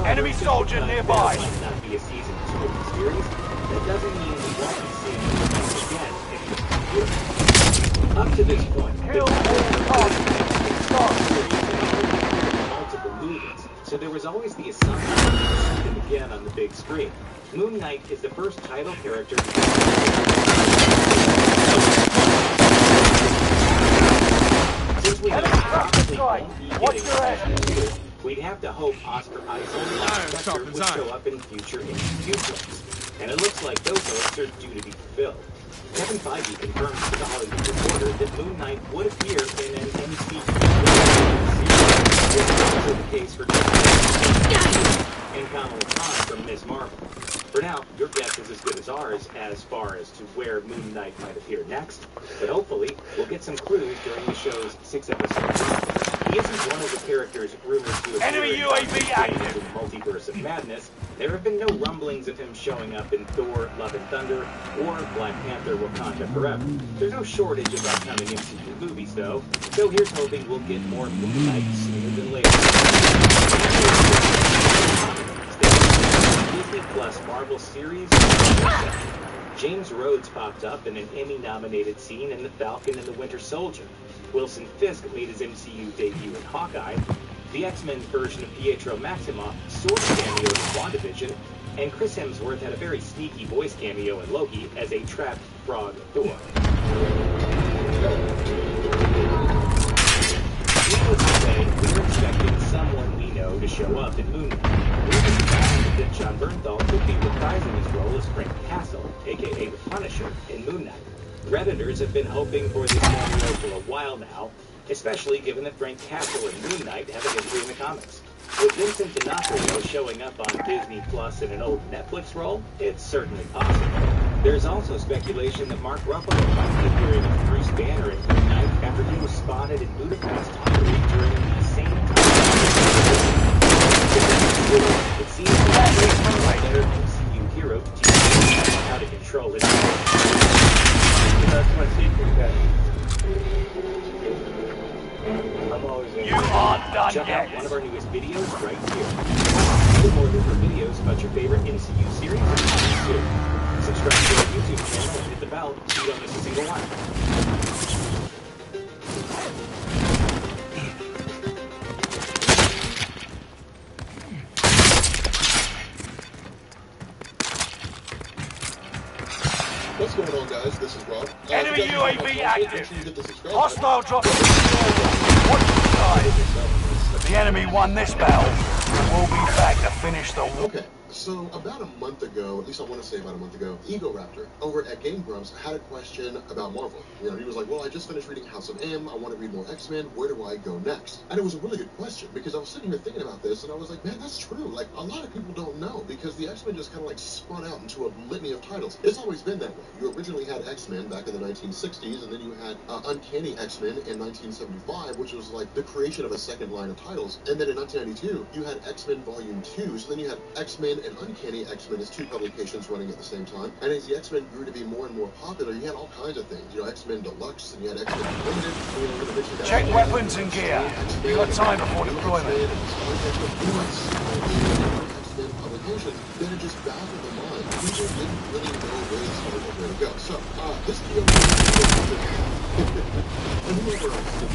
Enemy soldier nearby.
Might not be a season 2 of the series. That doesn't mean we won't be seeing it again in the future. Up to this point, multiple movies, so there was always the assumption that we would see them again on the big screen. Moon Knight is the first title character. Since we know probably won't be getting a we'd have to hope Oscar Isaac and Spectre would show up in future MCU films, and it looks like those hopes are due to be fulfilled. Kevin Feige confirmed to the Hollywood Reporter that Moon Knight would appear in an MCU series. This is also the case for and Kamala Khan from Ms. Marvel. For now, your guess is as good as ours as far as to where Moon Knight might appear next, but hopefully we'll get some clues during the show's 6-episode run. He isn't one of the characters rumored to appear
Enemy UAV active
in the Multiverse of Madness. There have been no rumblings of him showing up in Thor, Love and Thunder, or Black Panther Wakanda Forever. There's no shortage of upcoming MCU movies, though, so here's hoping we'll get more Moon Knight sooner than later. Disney Plus Marvel series. James Rhodes popped up in an Emmy-nominated scene in The Falcon and the Winter Soldier. Wilson Fisk made his MCU debut in Hawkeye. The X-Men version of Pietro Maximoff sort of cameoed in WandaVision, and Chris Hemsworth had a very sneaky voice cameo in Loki as a trapped frog Thor. Needless to say, we're expecting someone we know to show up in Moon Knight. That John Bernthal could be reprising his role as Frank Castle, aka the Punisher, in Moon Knight. Redditors have been hoping for this cameo for a while now, especially given that Frank Castle and Moon Knight have a history in the comics. With Vincent D'Onofrio showing up on Disney Plus in an old Netflix role, it's certainly possible. There's also speculation that Mark Ruffalo might be appearing as Bruce Banner in Moon Knight after he was spotted in Budapest, Hungary during the same time. It seems like there's no better MCU hero to teach how to control his That's my secret, guys. I'm always in.
You aren't done
Check
yet.
out one of our newest videos right here. For more different videos about your favorite MCU series, subscribe to our YouTube channel and hit the bell so you don't miss a single one.
What's going on, guys? This is Rob.
Enemy UAV active.
Hostile
Hostile drop. Watch the side. The enemy won this battle. We'll be back to finish the war.
Okay, so about a month ago, at least I want to say about a month ago, Ego Raptor over at Game Grumps had a question about Marvel. You know, he was like, well, I just finished reading House of M. I want to read more X-Men. Where do I go next? And it was a really good question because I was sitting here thinking about this and I was like, man, that's true. Like, a lot of people don't know because the X-Men just kind of like spun out into a litany of titles. It's always been that way. You originally had X-Men back in the 1960s and then you had Uncanny X-Men in 1975, which was like the creation of a second line of titles. And then in 1992, you had X-Men Volume 2. So then you had X-Men and Uncanny X-Men as two publications running at the same time. And as the X-Men grew to be more and more popular, you had all kinds of things. You know, X-Men Deluxe, and you had X-Men Unlimited.
Check weapons and gear. You got time before deployment.
missions, then it just baffled the mind. People didn't really know where to start or where to go. So, this deal and whoever else did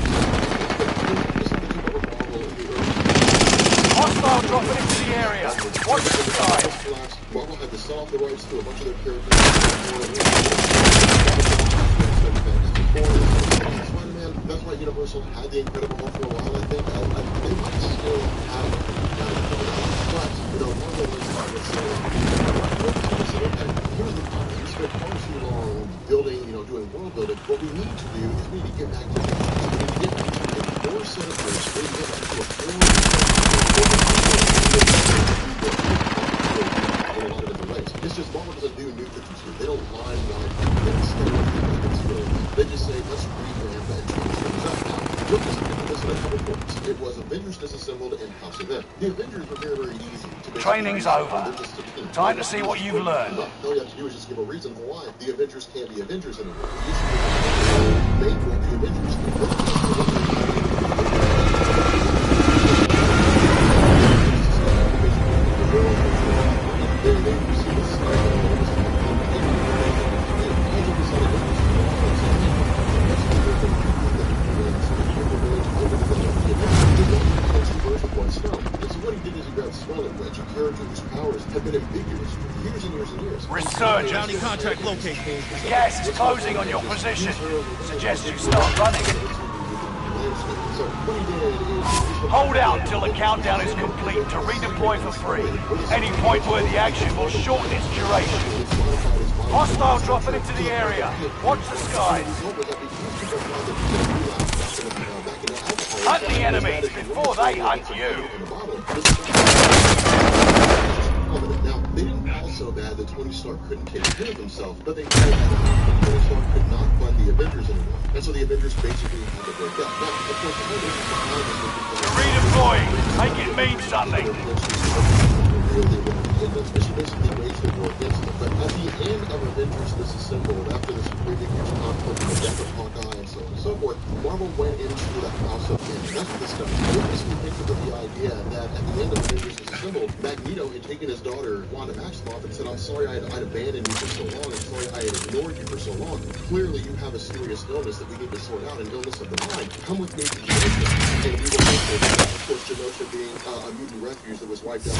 Hostile dropping into the area. Watch the skies.
Marvel had to sell off the rights to a bunch of their characters. Spider-Man, that's why Universal had the Incredible Hulk for a while, I think. They might still have it. But, Marvel was saying, here's the problem. We spent far too long building, doing world building. What we need to do is we need to get back to we need to get back to a core set of groups. We need to get back to a core in a lot of different ways. It's just Marvel doesn't do new 52. They don't line one. They just say, let's revamp and change things up. Now, look at this in a couple points. It was Avengers Disassembled and House of M. The Avengers were very, very easy to make.
Training's over. Time to see what you've learned.
All you have to do is just give a reason for why the Avengers can't be Avengers anymore. The issue is what the Avengers
Resurgence. Contract located. Gas is closing on your position. Suggest you start running. Hold out until the countdown is complete to redeploy for free. Any point-worthy action will shorten its duration. Hostile dropping into the area. Watch the skies. Hunt the enemies before they hunt you.
Now, they didn't fall so bad that Tony Stark couldn't take care of himself, but they felt that Tony Stark could not fund the Avengers anymore. And so the Avengers basically had to break up. Now, of course, the whole reason behind this was because...
You're redeploying. Make it mean something.
She basically waged the war against them. But at the end of Avengers Disassembled, after this really huge conflict with the death of Hawkeye and so on and so forth, Marvel went into the House of M. That's what this does. It makes me think of the idea that at the end of Avengers Disassembled, Magneto had taken his daughter, Wanda Maximoff, and said, I'm sorry I'd abandoned you for so long. I'm sorry I had ignored you for so long. Clearly, you have a serious illness that we need to sort out, an illness of the mind. Come with me to Genosha. And we will make it. Of course, Genosha being a mutant refuge that was wiped out.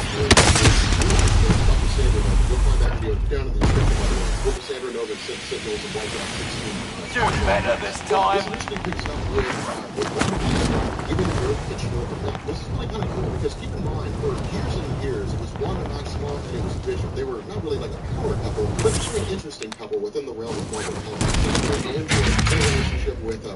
Dr. Sandra Nova. You'll find that video down in the description, by the way. Dr. Sandra Nova sent Sentinels and wiped out 16.
Do better this time.
This interesting picks up with giving the Earth its children. Now, this is really kind of cool because keep in mind, for years and years, it was Wanda Maximoff and it was Vision. They were not really like a power couple, but it's an interesting couple within the realm of Marvel Comics. An android in a relationship with a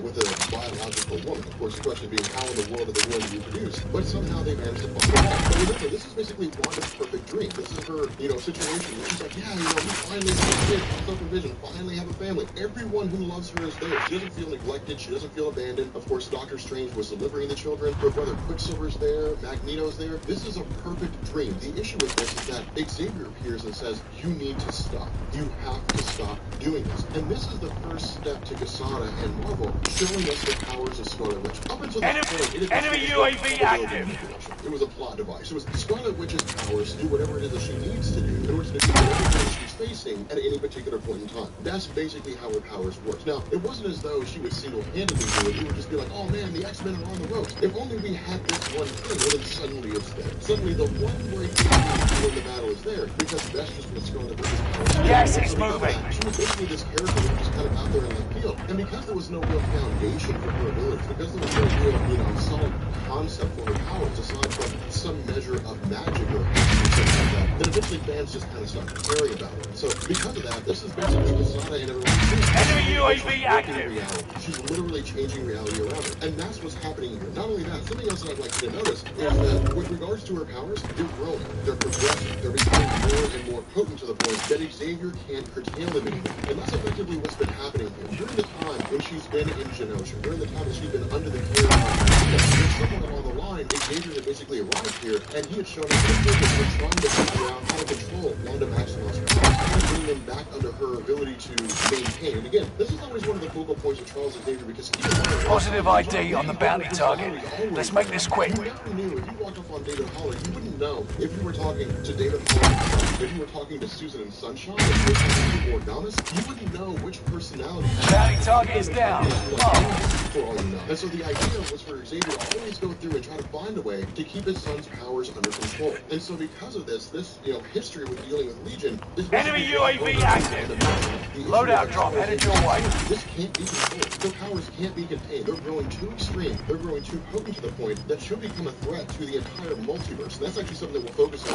biological woman. Of course, the question being, how in the world are they going to reproduce? But somehow they managed to find it out. But remember, this is basically Wanda's perfect dream. This is her, situation. She's like, yeah, we finally have a kid, myself and Vision, finally have a family. Everyone who loves her is there. She doesn't feel neglected. She doesn't feel abandoned. Of course, Doctor Strange was delivering the children. Her brother Quicksilver's there. Magneto's there. This is a perfect dream. The issue with this is that Xavier appears and says, you need to stop. You have to stop doing this. And this is the first step to Quesada and Marvel showing us the powers of Scarlet Witch. Up until this point,
enemy UAV active.
It was a plot device. It was Scarlet Witch's powers to do whatever it is that she needs to do in order to defeat whatever she's facing at any particular point in time. That's basically how her powers work. Now, it wasn't as though she would single-handedly do it. You would just be like, oh man, the X-Men are on the ropes. If only we had this one thing, well then suddenly it's there. Suddenly the one way to win the battle is there, because that's just what Scarlet Witch's powers.
Yes, it's moving.
She was basically this character that was just kind of out there in the field. And because there was no real foundation for her abilities, because there was no real, solid concept for her powers, aside from some measure of magic or something like that, then eventually fans just kind of started caring about her. So because of that, this is basically Quesada and everyone.
Enemy UAV active.
She's literally changing reality around her. And that's what's happening here. Not only that, something else that I'd like you to notice is that with regards to her powers, they're growing, they're progressing, they're becoming more and more potent to the point that Xavier can't curtail them anymore. And that's effectively what's been happening here. During the time when she's been in Genosha, during the time that she's been under the care of somewhere along the line, Xavier had basically arrived here, and he had shown us the purpose of trying to figure out how to control Wanda Maximoff's powers and bring them back under her ability to maintain. And again, this is always one of the focal points of Charles Xavier because he
Positive ID on the bounty target. Let's make this quick.
You never knew if you walked up on David Haller, you wouldn't know if you were talking to David Haller, if you were talking to Susan and Sunshine, if you were talking to Ordamus, you wouldn't know which personality.
Bounty target is down.
For all you know. And so the idea was for Xavier to always go through and try to find a way to keep his son's powers under control. And so because of this history with dealing with Legion is
enemy UAV active. Loadout drop headed your way.
This can't be controlled. Their powers can't be contained. They're growing too extreme. They're growing too potent to the point that should become a threat to the entire multiverse. And that's actually something that we'll focus on.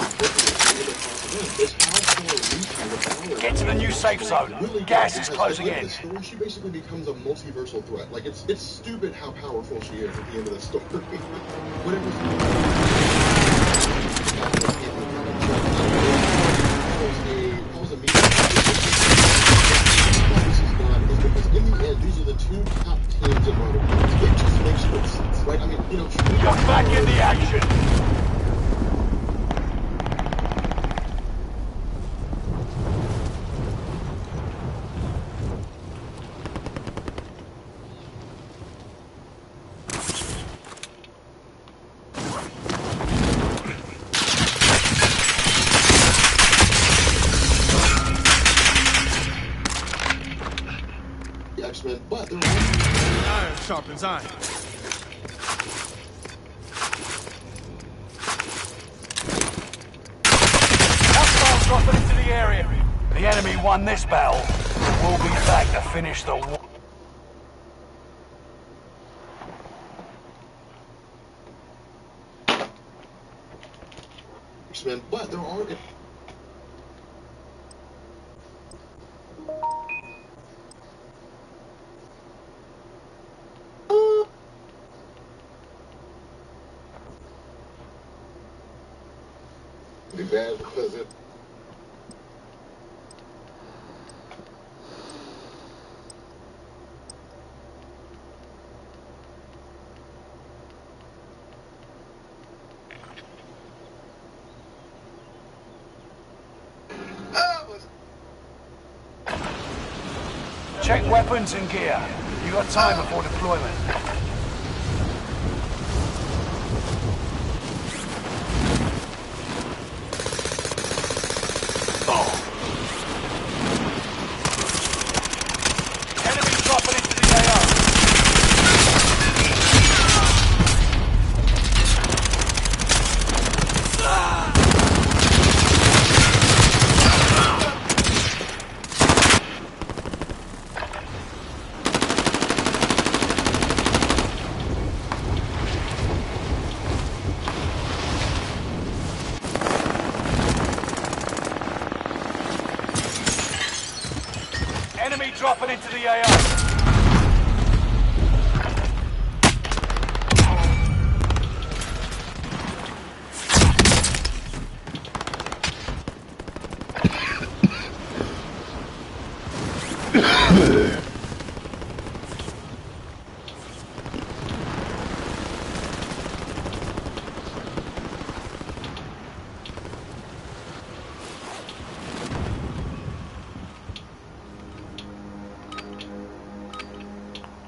Get to the new safe zone. Gas is closing in.
She basically becomes a multiversal threat. Like it's stupid how powerful she is at the end of the story. In the end, these are the two top teams in Marvel Comics. It just makes good sense, right? I mean,
you're back in the action.
But they're
iron sharpens iron.
Hostiles dropping into the area. The enemy won this battle. We'll be back to finish the war.
But there are.
Be bad because it.
Check weapons and gear. You got time before deployment. Dropping into the AO.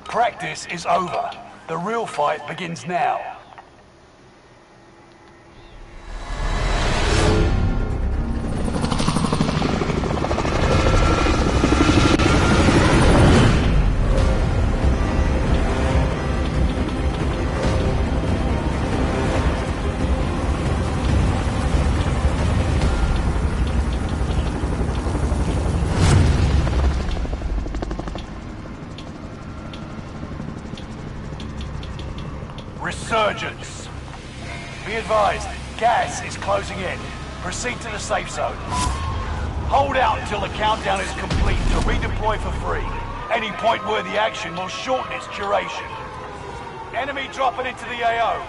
Practice is over. The real fight begins now. Resurgence. Be advised, gas is closing in. Proceed to the safe zone. Hold out until the countdown is complete to redeploy for free. Any point-worthy action will shorten its duration. Enemy dropping into the AO.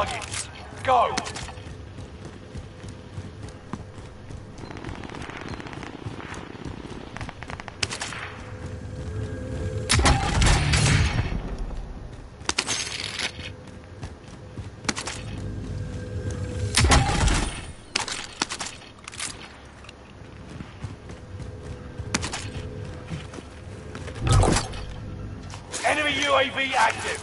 targets. Go! Enemy UAV active.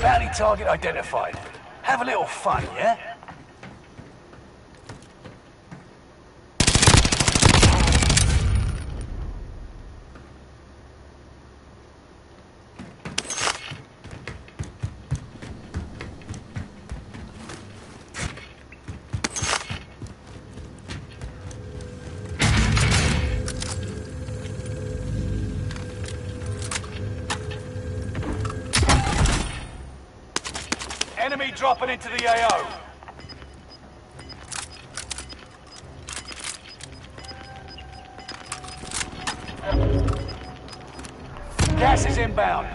Bounty target identified. Have a little fun, yeah? Enemy dropping into the AO. Gas is inbound.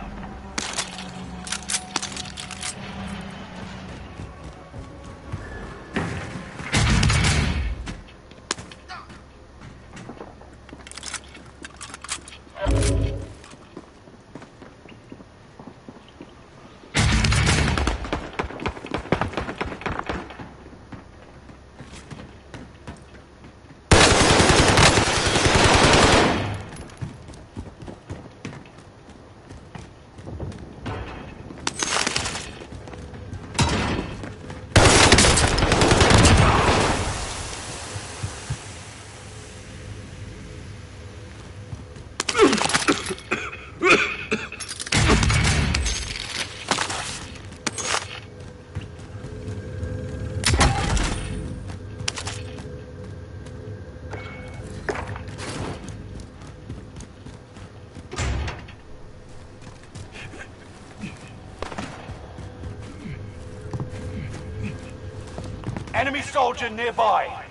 Enemy soldier nearby.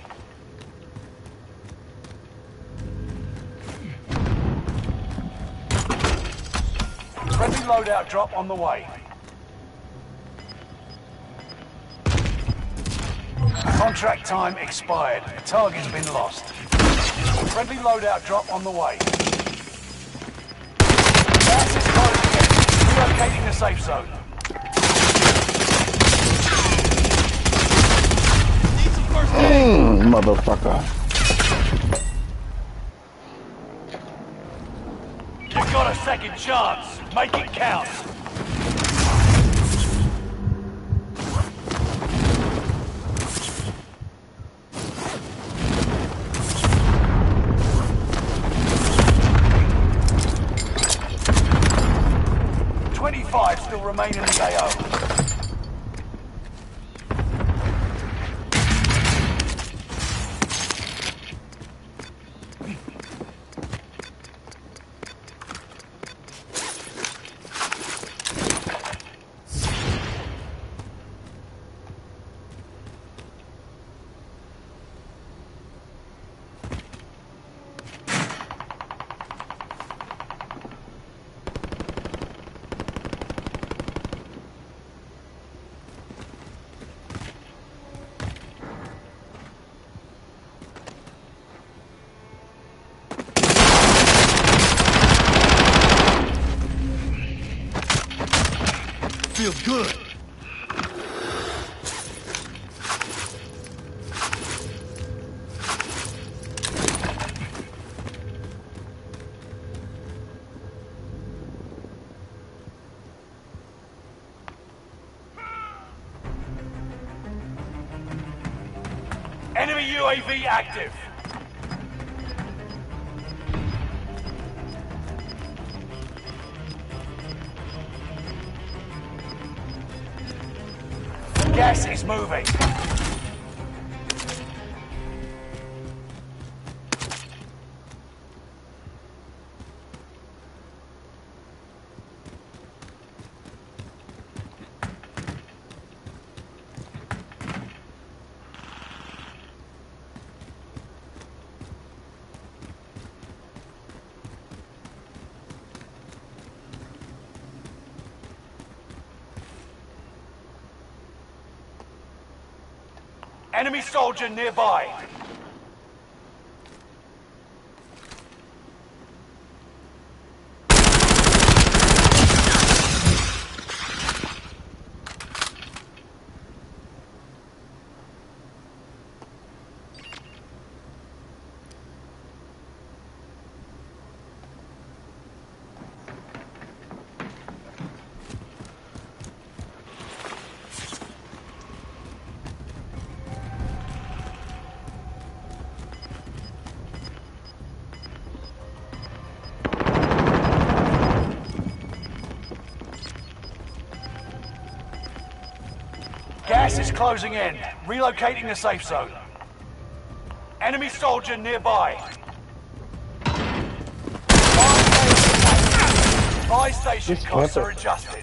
Friendly loadout drop on the way. Contract time expired. Target's been lost. Friendly loadout drop on the way. Gas is closing in. Relocating the safe zone.
Motherfucker.
You've got a second chance. Make it count. $25 still remain in the AO.
Feels good.
Enemy UAV active. Gas is moving. Enemy soldier nearby. Gas is closing in. Relocating the safe zone. Enemy soldier nearby. Buy station costs are adjusted.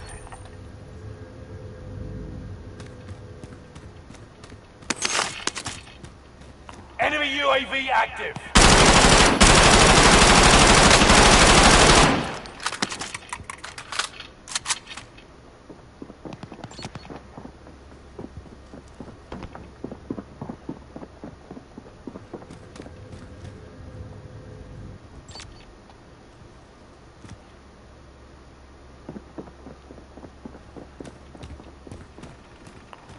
Enemy UAV active.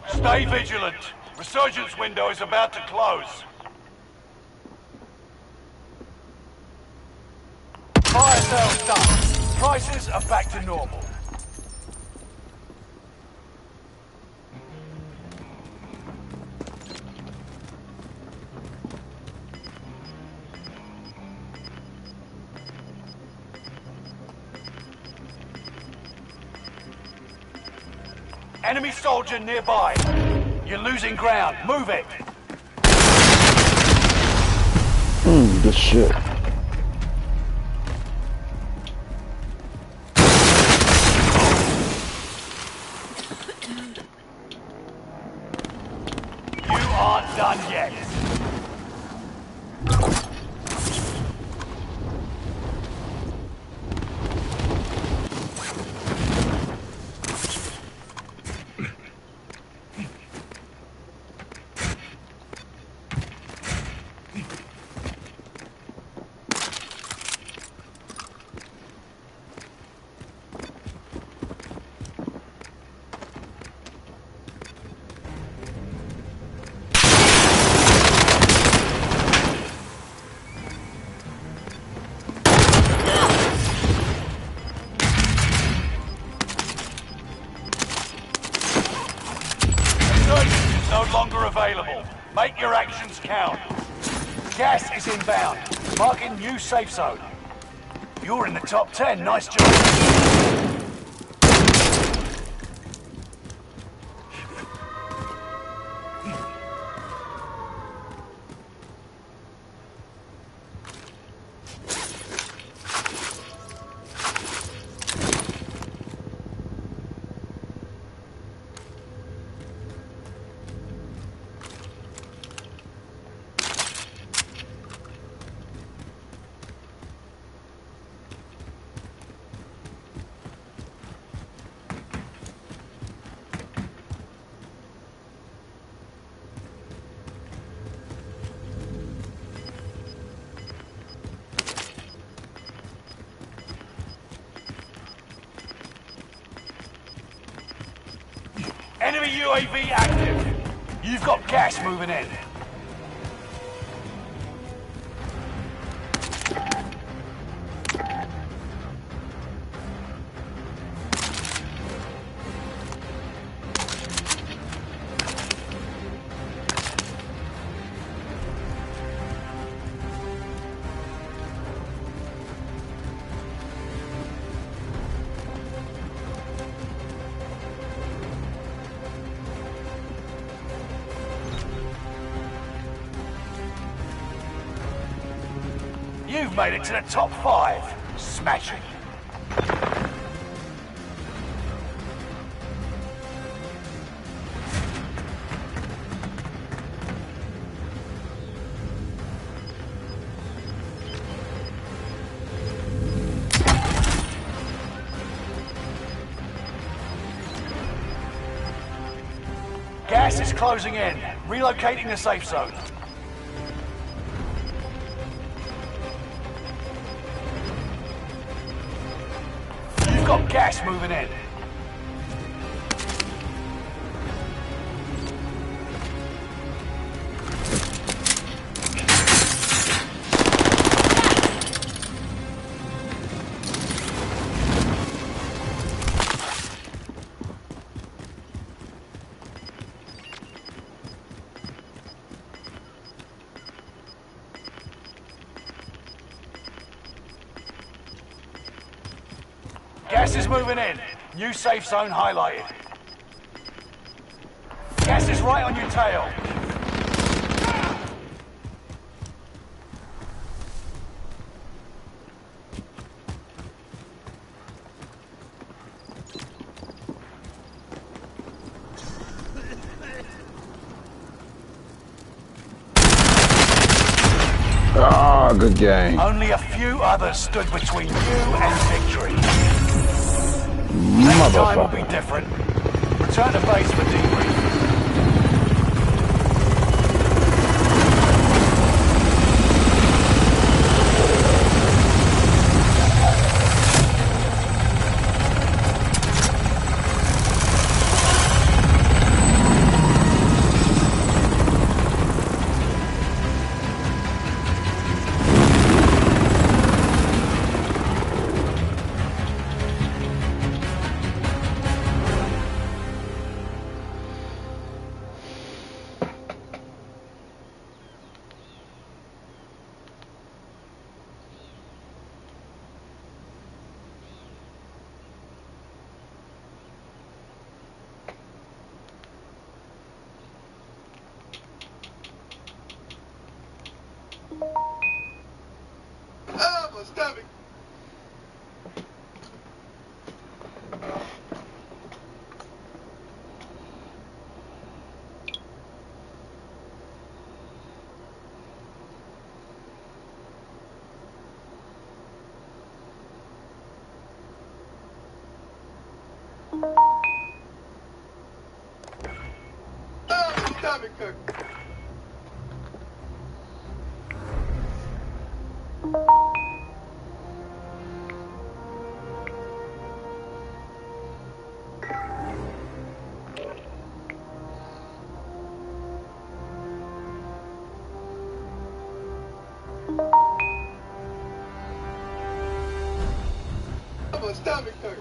Stay vigilant. Resurgence window is about to close. Fire sales done. Prices are back to normal. Enemy soldier nearby. You're losing ground. Move it.
Good shit.
You aren't done yet. No longer available. Make your actions count. Gas is inbound. Marking new safe zone. You're in the top 10. Nice job. Enemy UAV active. You've got gas moving in. You've made it to the top 5. Smashing. Gas is closing in. Relocating the safe zone. You've got gas moving in. Gas is moving in. New safe zone highlighted. Gas is right on your tail.
Ah, good game.
Only a few others stood between you and victory. Next time will be different. Return to base for debrief.
Ah, my stomach. Ah, my stomach hurt. My stomach hurt.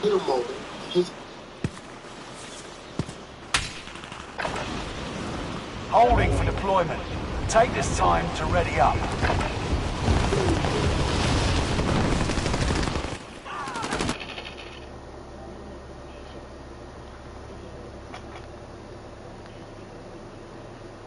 In a moment, his
Holding for deployment. Take this time to ready up.